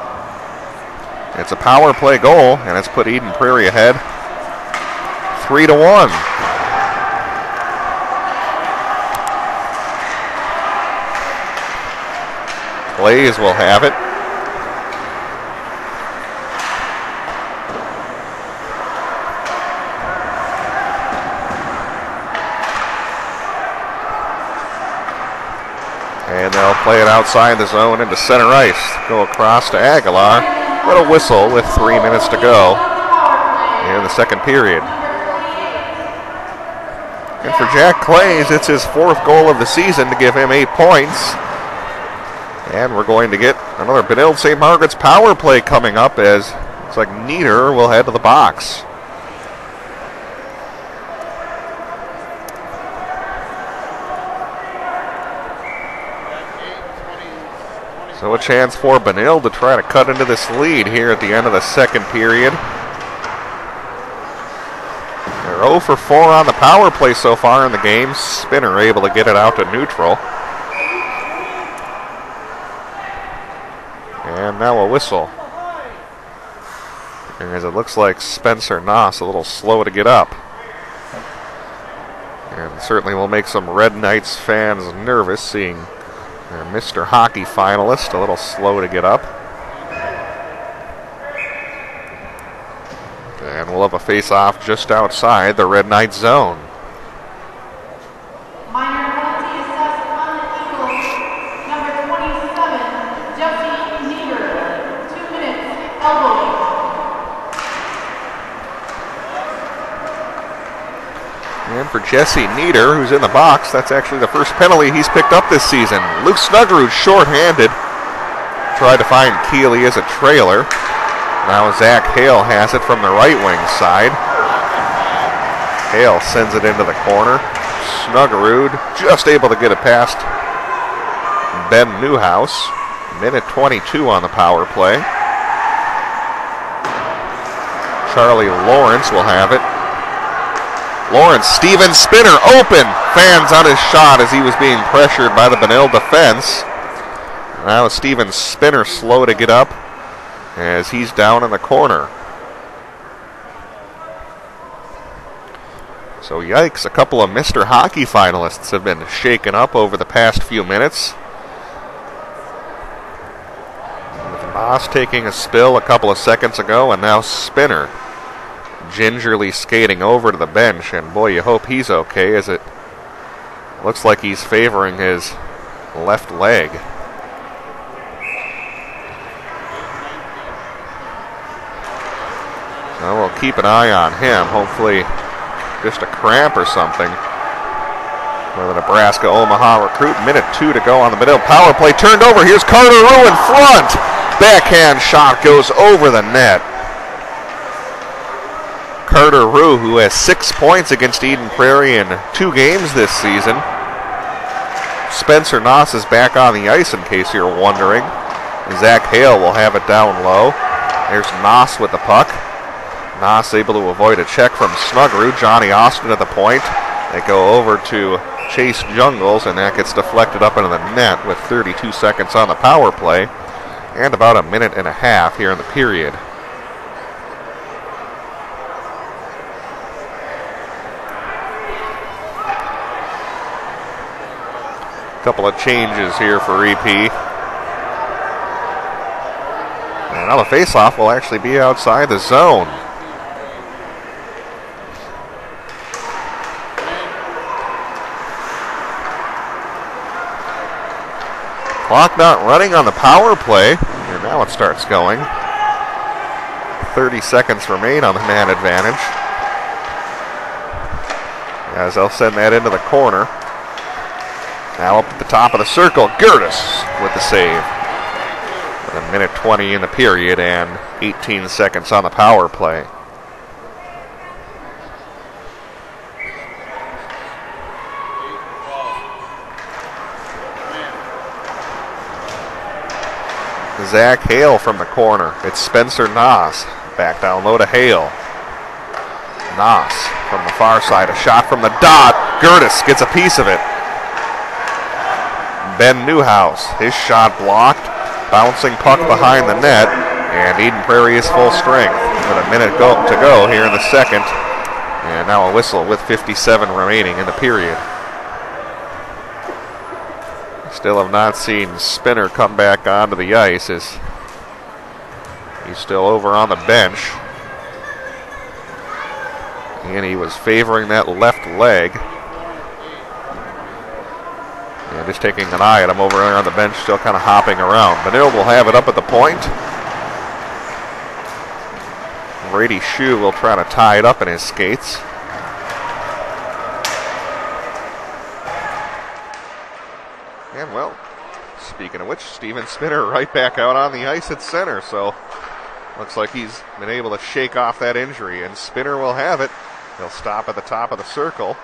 It's a power play goal, and it's put Eden Prairie ahead 3-1. Clays will have it. And they'll play it outside the zone into center ice. Go across to Aguilar. Little whistle with 3 minutes to go in the second period. And for Jack Clays, it's his fourth goal of the season to give him 8 points. And we're going to get another Benilde-St. Margaret's power play coming up, as it's like Nieder will head to the box. So a chance for Benilde to try to cut into this lead here at the end of the second period. They're 0 for 4 on the power play so far in the game. Spinner able to get it out to neutral. And now a whistle. As it looks like Spencer Noss a little slow to get up. And certainly will make some Red Knights fans nervous seeing their Mr. Hockey finalist a little slow to get up. And we'll have a face-off just outside the Red Knight zone. for Jesse Nieder, who's in the box. That's actually the first penalty he's picked up this season. Luke Snuggerud short-handed. Tried to find Keeley as a trailer. Now Zach Hale has it from the right wing side. Hale sends it into the corner. Snuggerud just able to get it past Ben Newhouse. Minute 22 on the power play. Charlie Lawrence will have it. Lawrence, Steven Spinner, open! Fans on his shot as he was being pressured by the Benilde defense. Now Steven Spinner slow to get up as he's down in the corner. So yikes, a couple of Mr. Hockey finalists have been shaken up over the past few minutes. With Moss taking a spill a couple of seconds ago, and now Spinner gingerly skating over to the bench, and boy, you hope he's okay, as it looks like he's favoring his left leg. So we'll keep an eye on him, hopefully just a cramp or something for the Nebraska-Omaha recruit. Minute 2 to go on the middle. Power play turned over. Here's Carter Rue in front. Backhand shot goes over the net. Carter Rue, who has 6 points against Eden Prairie in 2 games this season. Spencer Noss is back on the ice, in case you're wondering. Zach Hale will have it down low. There's Noss with the puck. Noss able to avoid a check from Snuggerud. Johnny Austin at the point. They go over to Chase Jungles, and that gets deflected up into the net with 32 seconds on the power play and about a minute and a half here in the period. Couple of changes here for EP. And now the faceoff will actually be outside the zone. Clock not running on the power play, and now it starts going. 30 seconds remain on the man advantage, as they'll send that into the corner. Now up at the top of the circle, Gertis with the save. With a minute 20 in the period and 18 seconds on the power play. Zach Hale from the corner. It's Spencer Noss. Back down low to Hale. Noss from the far side. A shot from the dot. Gertis gets a piece of it. Ben Newhouse. His shot blocked. Bouncing puck behind the net. And Eden Prairie is full strength. With a minute to go here in the second. And now a whistle with 57 remaining in the period. Still have not seen Spinner come back onto the ice, as he's still over on the bench. And he was favoring that left leg. And just taking an eye at him over there on the bench, still kind of hopping around. Benilde will have it up at the point. Brady Shue will try to tie it up in his skates. And, well, speaking of which, Steven Spinner right back out on the ice at center. So, looks like he's been able to shake off that injury. And Spinner will have it. He'll stop at the top of the circle.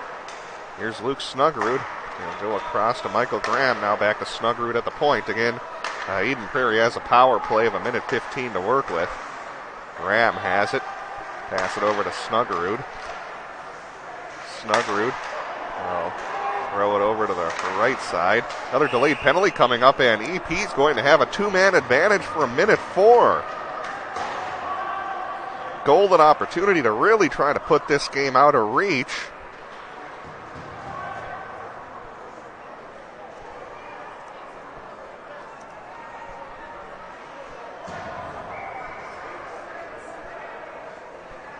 Here's Luke Snuggerud. He'll go across to Michael Graham. Now back to Snuggerud at the point. Again, Eden Prairie has a power play of a minute 15 to work with. Graham has it. Pass it over to Snuggerud. Snuggerud. Throw it over to the right side. Another delayed penalty coming up, and EP's going to have a 2-man advantage for a minute 4. Golden opportunity to really try to put this game out of reach.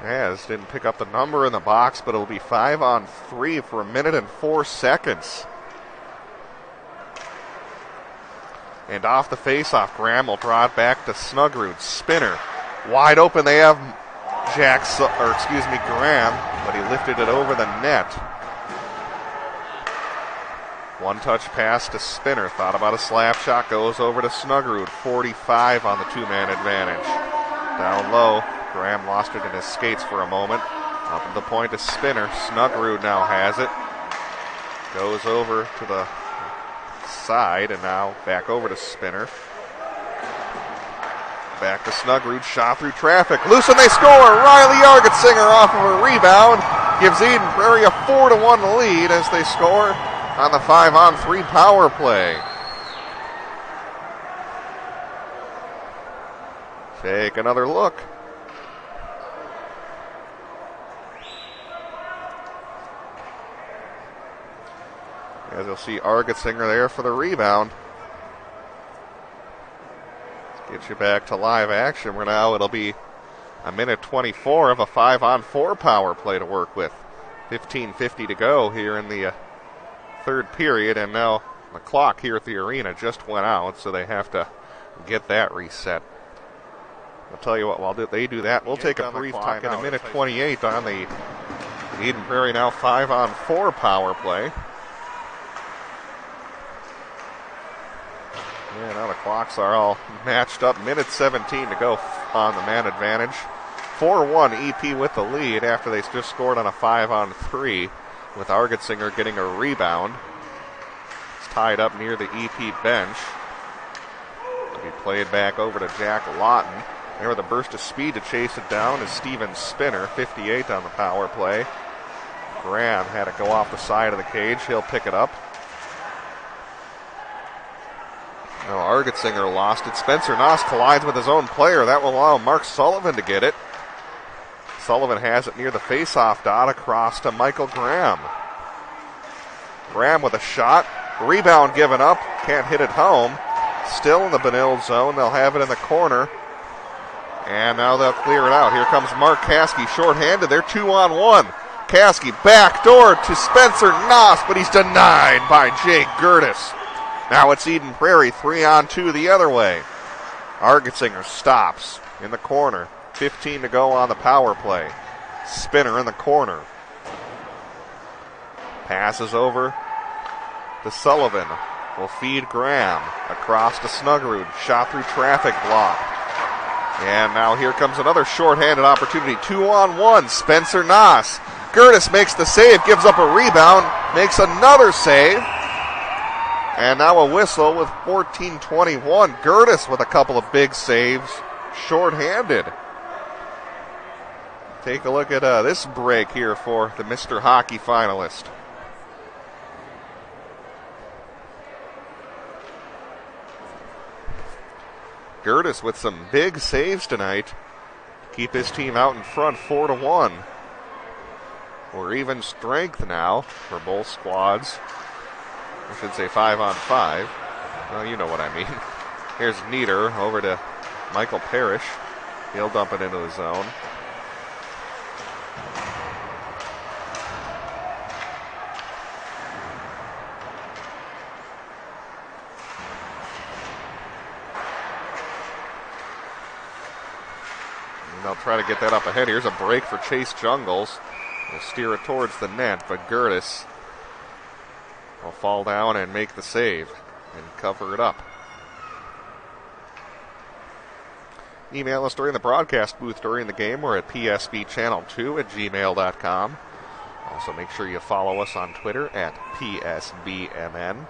As didn't pick up the number in the box, but it'll be 5-on-3 for a minute and 4 seconds. And off the faceoff, Graham will draw it back to Snuggerud. Spinner wide open. They have Graham, but he lifted it over the net. One-touch pass to Spinner. Thought about a slap shot. Goes over to Snuggerud. 45 on the two-man advantage. Down low. Graham lost it in his skates for a moment. Up at the point to Spinner. Snuggerud now has it. Goes over to the side and now back over to Spinner. Back to Snuggerud. Shot through traffic. Loose and they score. Riley Argetsinger off of a rebound. Gives Eden Prairie a 4-1 lead as they score on the 5-on-3 power play. Take another look. As you'll see Argetsinger there for the rebound. Let's get you back to live action where now it'll be a minute 24 of a 5-on-4 power play to work with. 15:50 to go here in the third period, and now the clock here at the arena just went out, so they have to get that reset. I'll tell you what, while they do that, we'll take a brief time in a minute 28 on the Eden Prairie now 5-on-4 power play. Yeah, now the clocks are all matched up. Minute 17 to go on the man advantage. 4-1 EP with the lead after they just scored on a 5-on-3 with Argetsinger getting a rebound. It's tied up near the EP bench. It'll be played back over to Jack Lawton. There with a burst of speed to chase it down is Steven Spinner, 58 on the power play. Graham had it go off the side of the cage. He'll pick it up. Now Argetsinger lost it. Spencer Noss collides with his own player. That will allow Mark Sullivan to get it. Sullivan has it near the face-off dot across to Michael Graham. Graham with a shot. Rebound given up. Can't hit it home. Still in the Benilde zone. They'll have it in the corner. And now they'll clear it out. Here comes Mark Caskey shorthanded. They're 2-on-1. Caskey backdoor to Spencer Noss, but he's denied by Jake Gertis. Now it's Eden Prairie, 3-on-2 the other way. Argetsinger stops in the corner. 15 to go on the power play. Spinner in the corner. Passes over to Sullivan. Will feed Graham. Across to Snuggerud. Shot through traffic blocked. And now here comes another shorthanded opportunity. 2-on-1. Spencer Noss. Gertis makes the save. Gives up a rebound. Makes another save. And now a whistle with 14:21. Gertis with a couple of big saves, shorthanded. Take a look at this break here for the Mr. Hockey finalist. Gertis with some big saves tonight. Keep his team out in front, 4-1. We're even strength now for both squads. I should say 5-on-5. Well, you know what I mean. Here's Nieder over to Michael Parrish. He'll dump it into the zone. And they'll try to get that up ahead. Here's a break for Chase Jungles. They'll steer it towards the net, but Gertis will fall down and make the save and cover it up. Email us during the broadcast booth during the game. We're at psbchannel2@gmail.com. Also make sure you follow us on Twitter at PSBMN.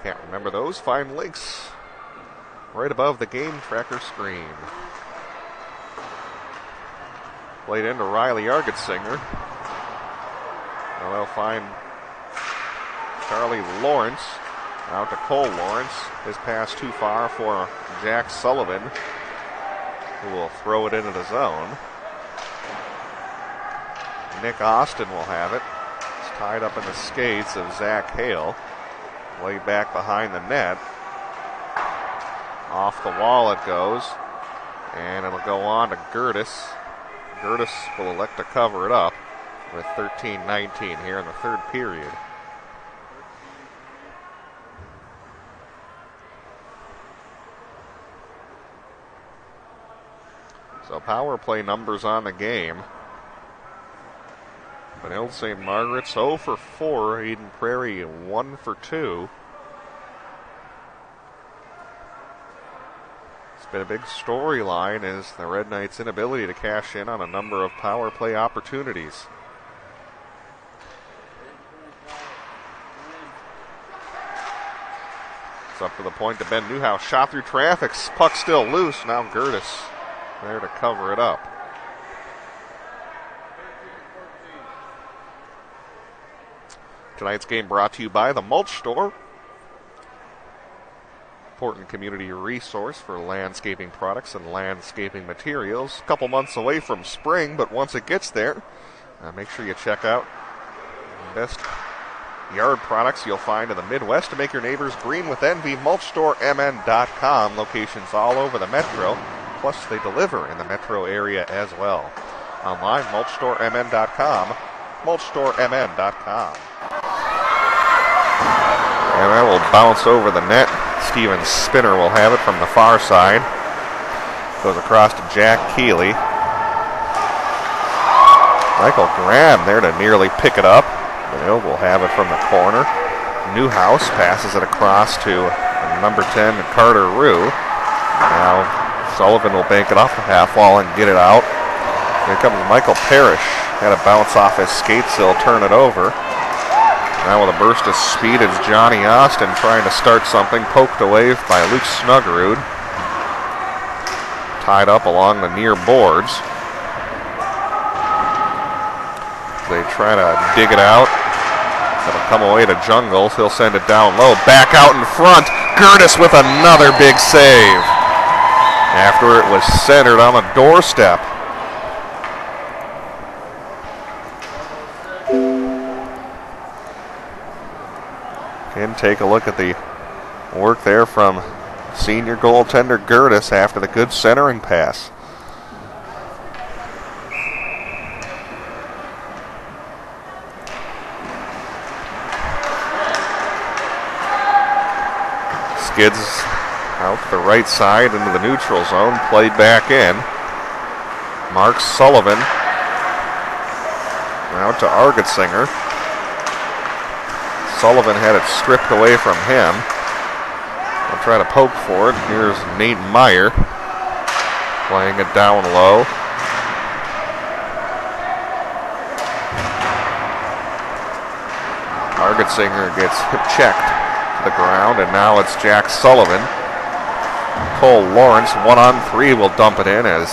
Can't remember those? Find links right above the game tracker screen. Played into Riley Argetsinger. Well, they'll find Charlie Lawrence out to Cole Lawrence. His pass too far for Jack Sullivan, who will throw it into the zone. Nick Austin will have it. It's tied up in the skates of Zach Hale. Laid back behind the net. Off the wall it goes. And it'll go on to Gertis. Gertis will elect to cover it up with 13-19 here in the third period. So power play numbers on the game. Benilde-St. Margaret's 0 for 4. Eden Prairie 1 for 2. It's been a big storyline is the Red Knights' inability to cash in on a number of power play opportunities. It's up for the point to Ben Newhouse. Shot through traffic. Puck still loose. Now Gertis there to cover it up. Tonight's game brought to you by the Mulch Store. Important community resource for landscaping products and landscaping materials. A couple months away from spring, but once it gets there, make sure you check out the best yard products you'll find in the Midwest to make your neighbors green with envy. MulchStoreMN.com. Locations all over the metro, plus they deliver in the metro area as well. Online, MulchStoreMN.com. MulchStoreMN.com. And that will bounce over the net. Steven Spinner will have it from the far side. Goes across to Jack Keeley. Michael Graham there to nearly pick it up. Benilde will have it from the corner. Newhouse passes it across to number 10, Carter Rue. Now Sullivan will bank it off the half wall and get it out. Here comes Michael Parrish. Had to bounce off his skates. He'll turn it over. Now with a burst of speed, it's Johnny Austin trying to start something. Poked away by Luke Snuggerud. Tied up along the near boards. They try to dig it out. It'll come away to Jungles. He'll send it down low. Back out in front. Gertis with another big save. After it was centered on the doorstep. And take a look at the work there from senior goaltender Gertis after the good centering pass. Skids out the right side into the neutral zone, played back in. Mark Sullivan out to Argetsinger. Sullivan had it stripped away from him. I'll try to poke for it. Here's Nate Meyer playing it down low. Argetsinger gets hip checked to the ground, and now it's Jack Sullivan. Cole Lawrence, 1-on-3, will dump it in as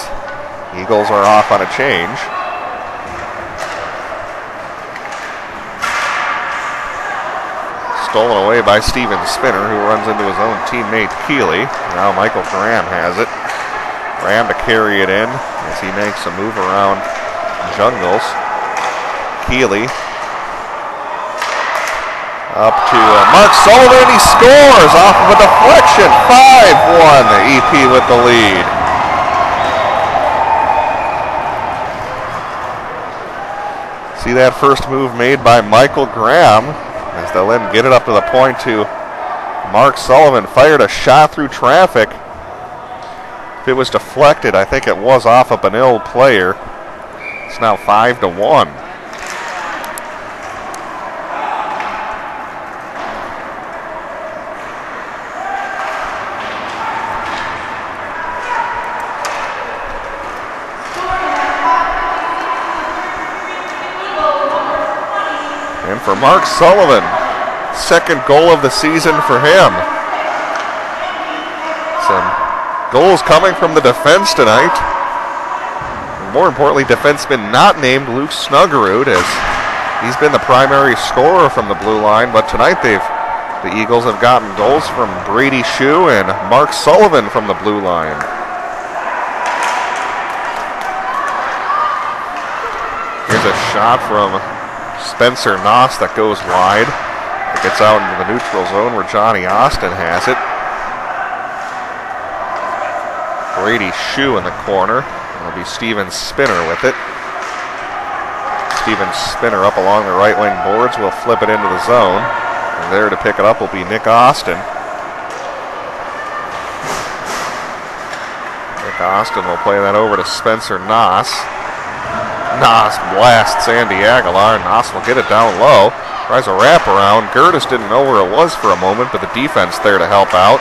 Eagles are off on a change. Stolen away by Steven Spinner, who runs into his own teammate Keeley. Now Michael Graham has it. Graham to carry it in as he makes a move around Jungles. Keeley up to Mark Sullivan. He scores off of a deflection. 5-1. The EP with the lead. See that first move made by Michael Graham as they'll then get it up to the point to Mark Sullivan. Fired a shot through traffic. If it was deflected, I think it was off a Benilde player. It's now 5-1. And for Mark Sullivan, second goal of the season for him. Some goals coming from the defense tonight. And more importantly, defenseman not named Luke Snuggerud, as he's been the primary scorer from the blue line. But tonight the Eagles have gotten goals from Brady Shue and Mark Sullivan from the blue line. Here's a shot from Spencer Noss that goes wide. It gets out into the neutral zone where Johnny Austin has it. Brady Shue in the corner. It'll be Steven Spinner with it. Steven Spinner up along the right wing boards will flip it into the zone. And there to pick it up will be Nick Austin. Nick Austin will play that over to Spencer Noss. Nos blasts Andy Aguilar. Nos will get it down low. Tries a wraparound. Gertis didn't know where it was for a moment, but the defense there to help out.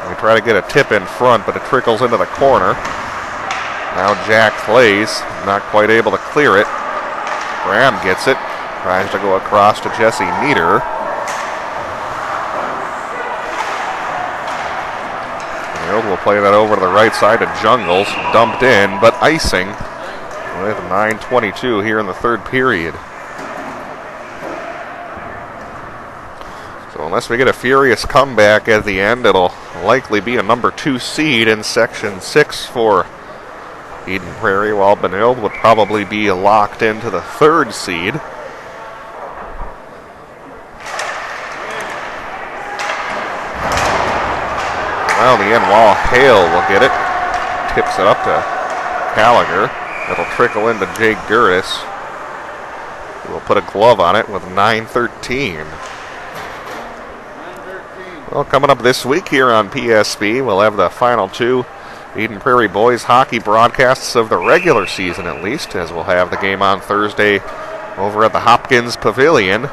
They try to get a tip in front, but it trickles into the corner. Now Jack Clays, not quite able to clear it. Graham gets it. Tries to go across to Jesse Nieder. We'll play that over to the right side to Jungles. Dumped in, but icing with 9:22 here in the third period. So unless we get a furious comeback at the end, it'll likely be a number 2 seed in Section 6 for Eden Prairie, while Benilde would probably be locked into the 3rd seed. Well, in the end, Wall Hale will get it. Tips it up to Gallagher. It'll trickle into Jake Gertis. We'll put a glove on it with 9:13. Well, coming up this week here on PSB, we'll have the final 2 Eden Prairie boys hockey broadcasts of the regular season, at least, as we'll have the game on Thursday over at the Hopkins Pavilion.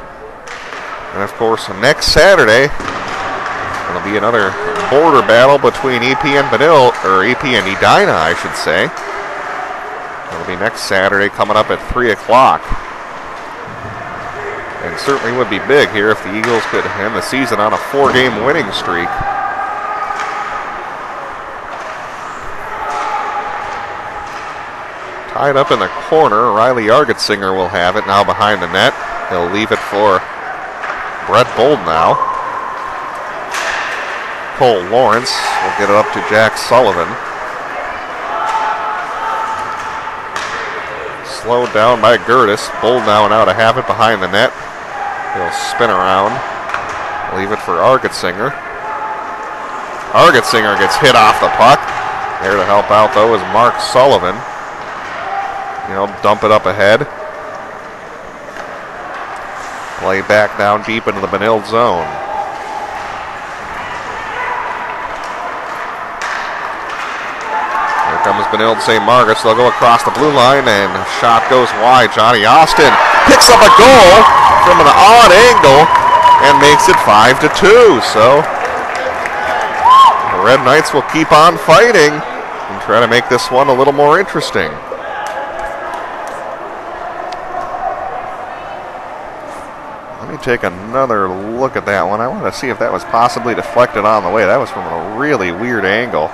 And of course, next Saturday, it'll be another border battle between EP and Benilde, or EP and Edina, I should say. It'll be next Saturday, coming up at 3 o'clock. And certainly would be big here if the Eagles could end the season on a 4-game winning streak. Tied up in the corner, Riley Argetsinger will have it now behind the net. He'll leave it for Brett Bold now. Cole Lawrence will get it up to Jack Sullivan. Slowed down by Gertis. Bold now to have it behind the net. He'll spin around. Leave it for Argetsinger. Argetsinger gets hit off the puck. There to help out, though, is Mark Sullivan. He'll dump it up ahead. Play back down deep into the Benilde zone. Here comes Benilde-St. Margaret. So they'll go across the blue line, and a shot goes wide. Johnny Austin picks up a goal from an odd angle and makes it 5-2. So the Red Knights will keep on fighting and try to make this one a little more interesting. Let me take another look at that one. I want to see if that was possibly deflected on the way. That was from a really weird angle.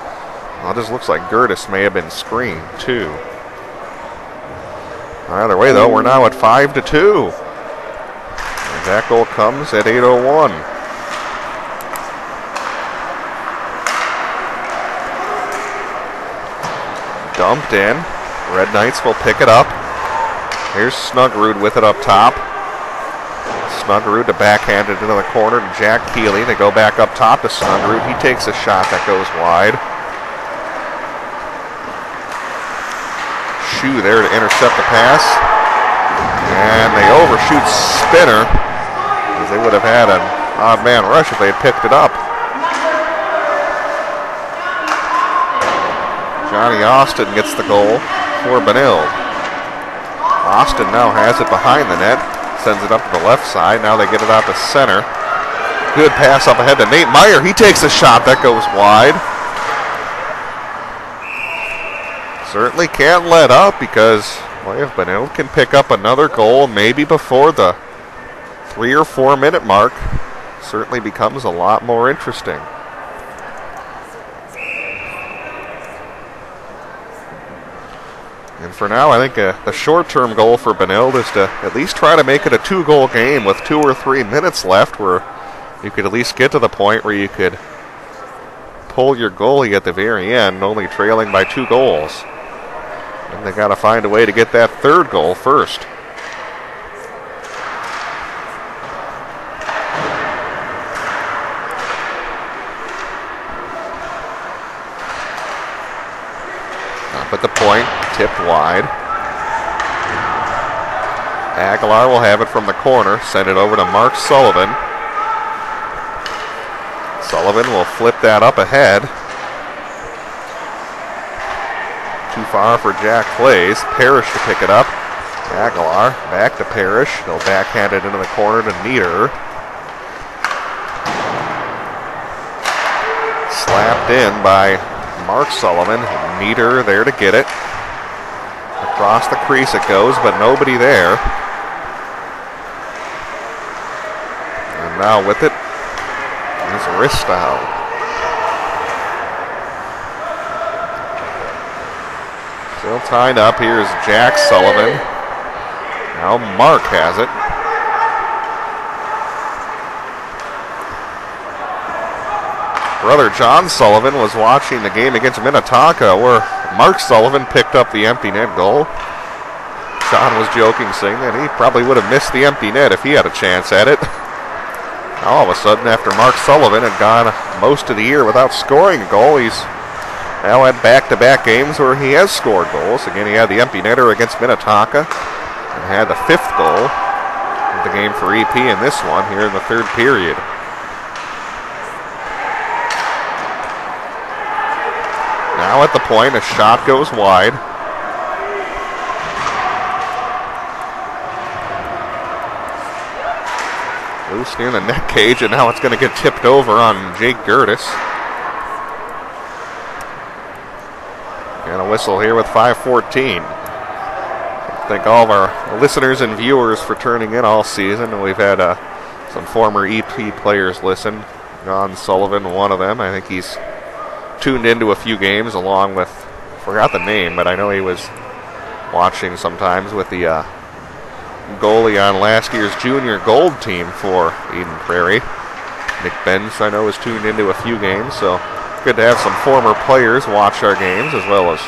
Well, it just looks like Gertis may have been screened too. Either way, though, we're now at 5-2. And that goal comes at 8:01. Dumped in. Red Knights will pick it up. Here's Snuggerud with it up top. Snuggerud to backhand it into the corner to Jack Keeley. They go back up top to Snuggerud. He takes a shot that goes wide. Shoe there to intercept the pass. And they overshoot Spinner, as they would have had an odd man rush if they had picked it up. Johnny Austin gets the goal for Benilde. Austin now has it behind the net. Sends it up to the left side. Now they get it out to center. Good pass up ahead to Nate Meyer. He takes a shot that goes wide. Certainly can't let up, because well, if Benilde can pick up another goal maybe before the 3 or 4 minute mark, certainly becomes a lot more interesting. And for now, I think the short-term goal for Benilde is to at least try to make it a 2-goal game with 2 or 3 minutes left, where you could at least get to the point where you could pull your goalie at the very end, only trailing by 2 goals. And they got to find a way to get that 3rd goal first. Up at the point, tipped wide. Aguilar will have it from the corner, send it over to Mark Sullivan. Sullivan will flip that up ahead. Too far for Jack Clays. Parrish to pick it up. Aguilar back to Parrish. They'll backhand it into the corner to Nieder. Slapped in by Mark Sullivan. Nieder there to get it. Across the crease it goes, but nobody there. And now with it is Ristow. Still tied up. Here's Jack Sullivan. Now Mark has it. Brother John Sullivan was watching the game against Minnetonka where Mark Sullivan picked up the empty net goal. John was joking, saying that he probably would have missed the empty net if he had a chance at it. All of a sudden, after Mark Sullivan had gone most of the year without scoring a goal, he's now had back-to-back games where he has scored goals. Again, he had the empty netter against Minnetonka and had the 5th goal of the game for EP in this one here in the 3rd period. Now at the point, a shot goes wide. Loose near the net cage, and now it's going to get tipped over on Jake Gertis. And a whistle here with 5:14. Thank all of our listeners and viewers for turning in all season. We've had some former EP players listen. John Sullivan, one of them. I think he's tuned into a few games along with, forgot the name, but I know he was watching sometimes with the goalie on last year's junior gold team for Eden Prairie. Nick Benz, I know, is tuned into a few games, so good to have some former players watch our games as well as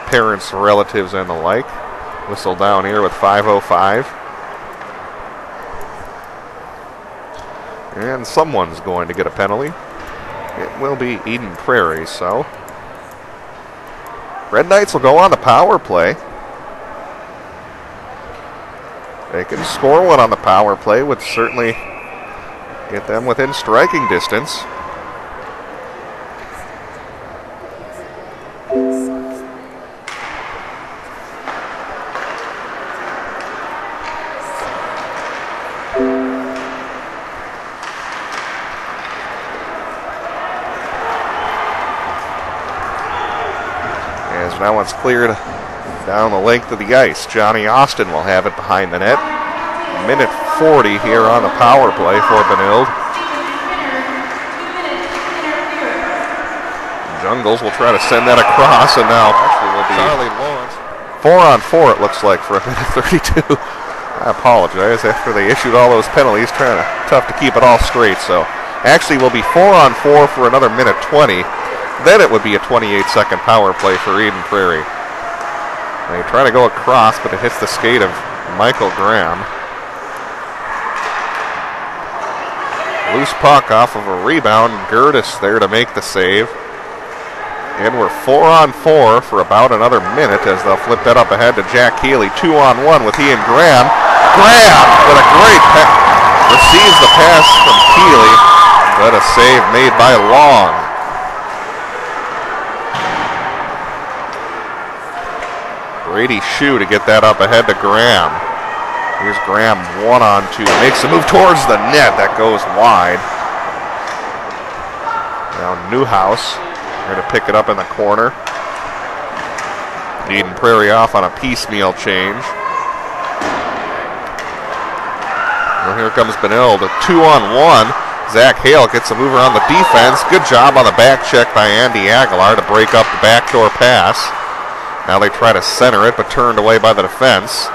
parents, relatives, and the like. Whistle down here with 5:05. And someone's going to get a penalty. It will be Eden Prairie, so Red Knights will go on the power play. They can score one on the power play, would certainly get them within striking distance. Now it's cleared down the length of the ice. Johnny Austin will have it behind the net. Minute 40 here on the power play for Benilde. Jungles will try to send that across, and now actually will be Charlie Lawrence. 4-on-4 it looks like for a minute 32. I apologize. After they issued all those penalties, tough to keep it all straight. So actually will be 4-on-4 for another minute 20. Then it would be a 28-second power play for Eden Prairie. They try to go across, but it hits the skate of Michael Graham. Loose puck off of a rebound. Gertis there to make the save. And we're 4-on-4 for about another minute as they'll flip that up ahead to Jack Healy. 2-on-1 with he and Graham. Graham with a great receives the pass from Healy, but a save made by Long. Brady Shue to get that up ahead to Graham. Here's Graham 1-on-2. Makes a move towards the net. That goes wide. Now Newhouse going to pick it up in the corner. Eden Prairie off on a piecemeal change. Well, here comes Benilde. 2-on-1. Zach Hale gets a move around the defense. Good job on the back check by Andy Aguilar to break up the backdoor pass. Now they try to center it, but turned away by the defense.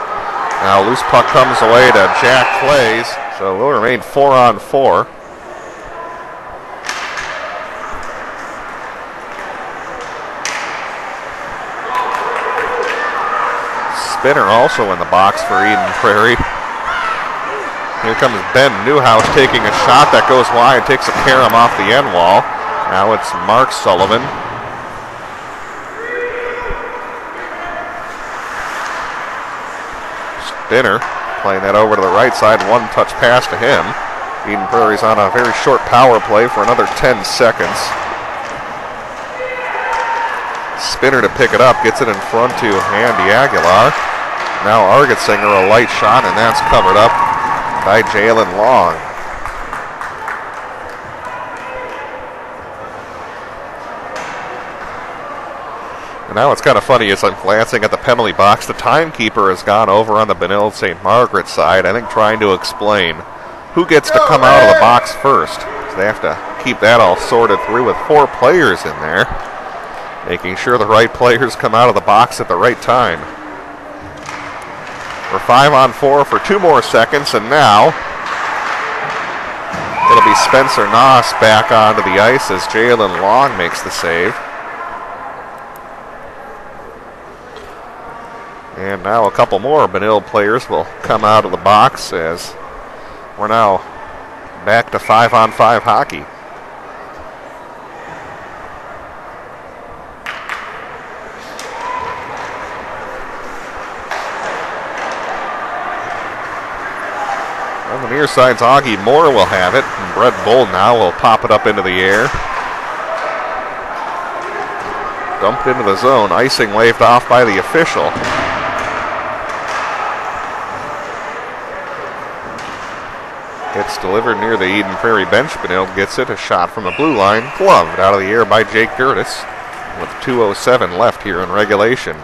Now loose puck comes away to Jack Clays, so we'll remain 4-on-4. Spinner also in the box for Eden Prairie. Here comes Ben Newhouse taking a shot that goes wide, takes a carom off the end wall. Now it's Mark Sullivan. Spinner playing that over to the right side, one-touch pass to him. Eden Prairie's on a very short power play for another 10 seconds. Spinner to pick it up, gets it in front to Andy Aguilar. Now Argetsinger, a light shot, and that's covered up by Jalen Long. And now it's kind of funny as I'm glancing at the penalty box. The timekeeper has gone over on the Benilde-St. Margaret side, I think trying to explain who gets to come out of the box first. So they have to keep that all sorted through with 4 players in there, making sure the right players come out of the box at the right time. We're 5-on-4 for 2 more seconds, and now it'll be Spencer Noss back onto the ice as Jalen Long makes the save. And now a couple more Benilde players will come out of the box as we're now back to 5-on-5 hockey. On the near side's Augie Moore will have it, and Brett Bull now will pop it up into the air. Dumped into the zone, icing waved off by the official. It's delivered near the Eden Prairie bench. Benilde gets it. A shot from the blue line. Gloved out of the air by Jake Gertis with 2:07 left here in regulation.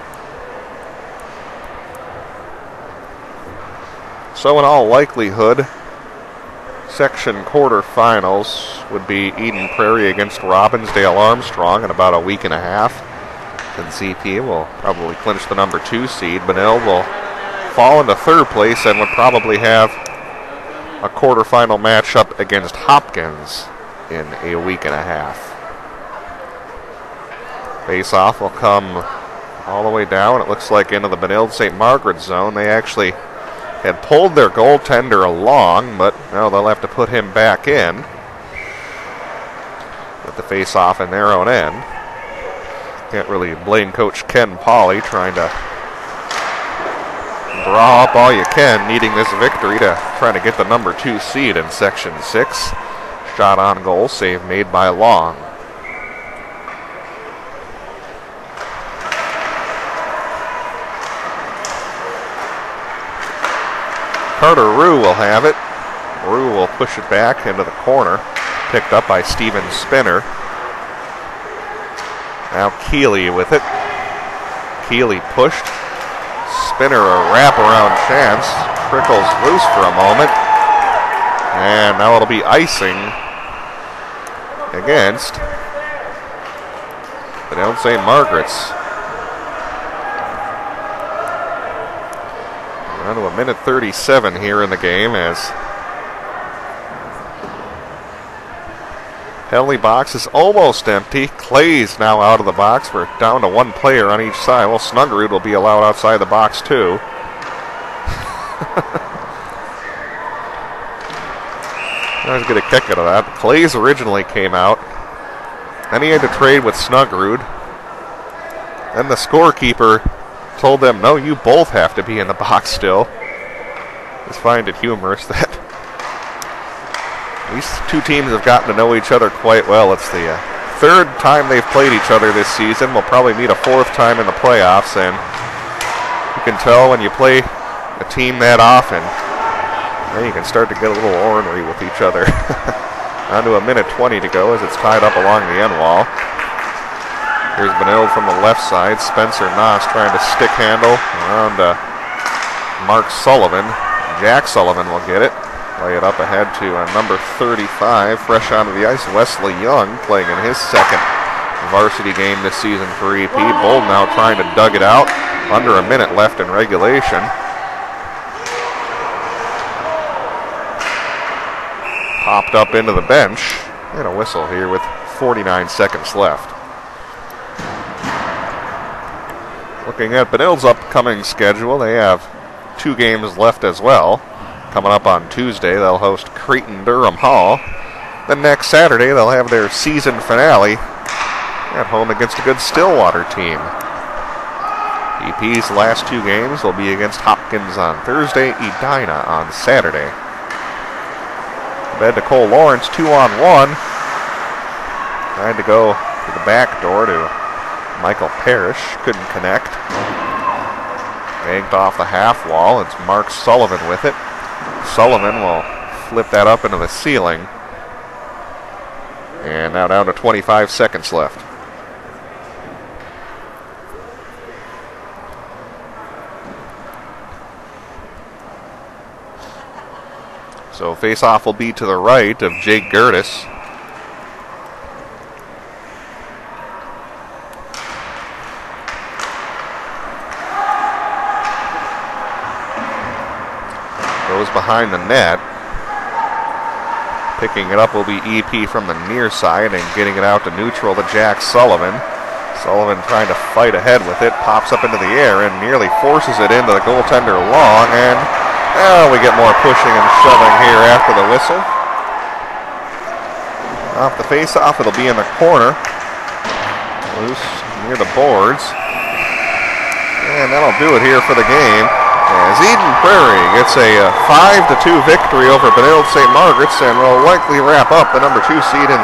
So in all likelihood, section quarterfinals would be Eden Prairie against Robbinsdale Armstrong in about a week and a half. And CP will probably clinch the number 2 seed. Benilde will fall into 3rd place and would probably have a quarterfinal matchup against Hopkins in a week and a half. Face-off will come all the way down, it looks like, into the Benilde-St. Margaret zone. They actually had pulled their goaltender along, but now they'll have to put him back in with the face-off in their own end. Can't really blame Coach Ken Pauley trying to draw up all you can, needing this victory to try to get the number 2 seed in Section 6. Shot on goal, save made by Long. Carter Rue will have it. Rue will push it back into the corner, picked up by Steven Spinner. Now Keeley with it. Keeley pushed. Spinner a wraparound chance. Trickles loose for a moment. And now it'll be icing against Benilde-St. Margaret's. Down to 1:37 here in the game as penalty box is almost empty. Clay's now out of the box. We're down to 1 player on each side. Well, Snuggerud will be allowed outside the box too. I was going to kick out of that. Clay's originally came out. Then he had to trade with Snuggerud. Then the scorekeeper told them, no, you both have to be in the box still. Just find it humorous that these 2 teams have gotten to know each other quite well. It's the 3rd time they've played each other this season. We'll probably meet a 4th time in the playoffs, and you can tell when you play a team that often, then you can start to get a little ornery with each other. On to 1:20 to go as it's tied up along the end wall. Here's Benilde from the left side. Spencer Noss trying to stick handle around Mark Sullivan. Jack Sullivan will get it. Lay it up ahead to number 35, fresh onto the ice, Wesley Young, playing in his 2nd varsity game this season for EP. Bull now trying to dug it out. Under a minute left in regulation. Popped up into the bench. And a whistle here with 49 seconds left. Looking at Benilde's upcoming schedule, they have 2 games left as well. Coming up on Tuesday, they'll host Creighton Durham Hall. Then next Saturday, they'll have their season finale at home against a good Stillwater team. EP's last 2 games will be against Hopkins on Thursday, Edina on Saturday. Bed to Cole Lawrence, 2-on-1. Trying to go to the back door to Michael Parrish couldn't connect. Banked off the half wall. It's Mark Sullivan with it. Sullivan will flip that up into the ceiling. And now down to 25 seconds left. So face-off will be to the right of Jake Gertis. Goes behind the net. Picking it up will be EP from the near side and getting it out to neutral to Jack Sullivan. Sullivan trying to fight ahead with it. Pops up into the air and nearly forces it into the goaltender Long. And we get more pushing and shoving here after the whistle. Off the face-off, it'll be in the corner. Loose near the boards. And that'll do it here for the game. As Eden Prairie gets a 5-2 victory over Benilde-St. Margaret's and will likely wrap up the number 2 seed in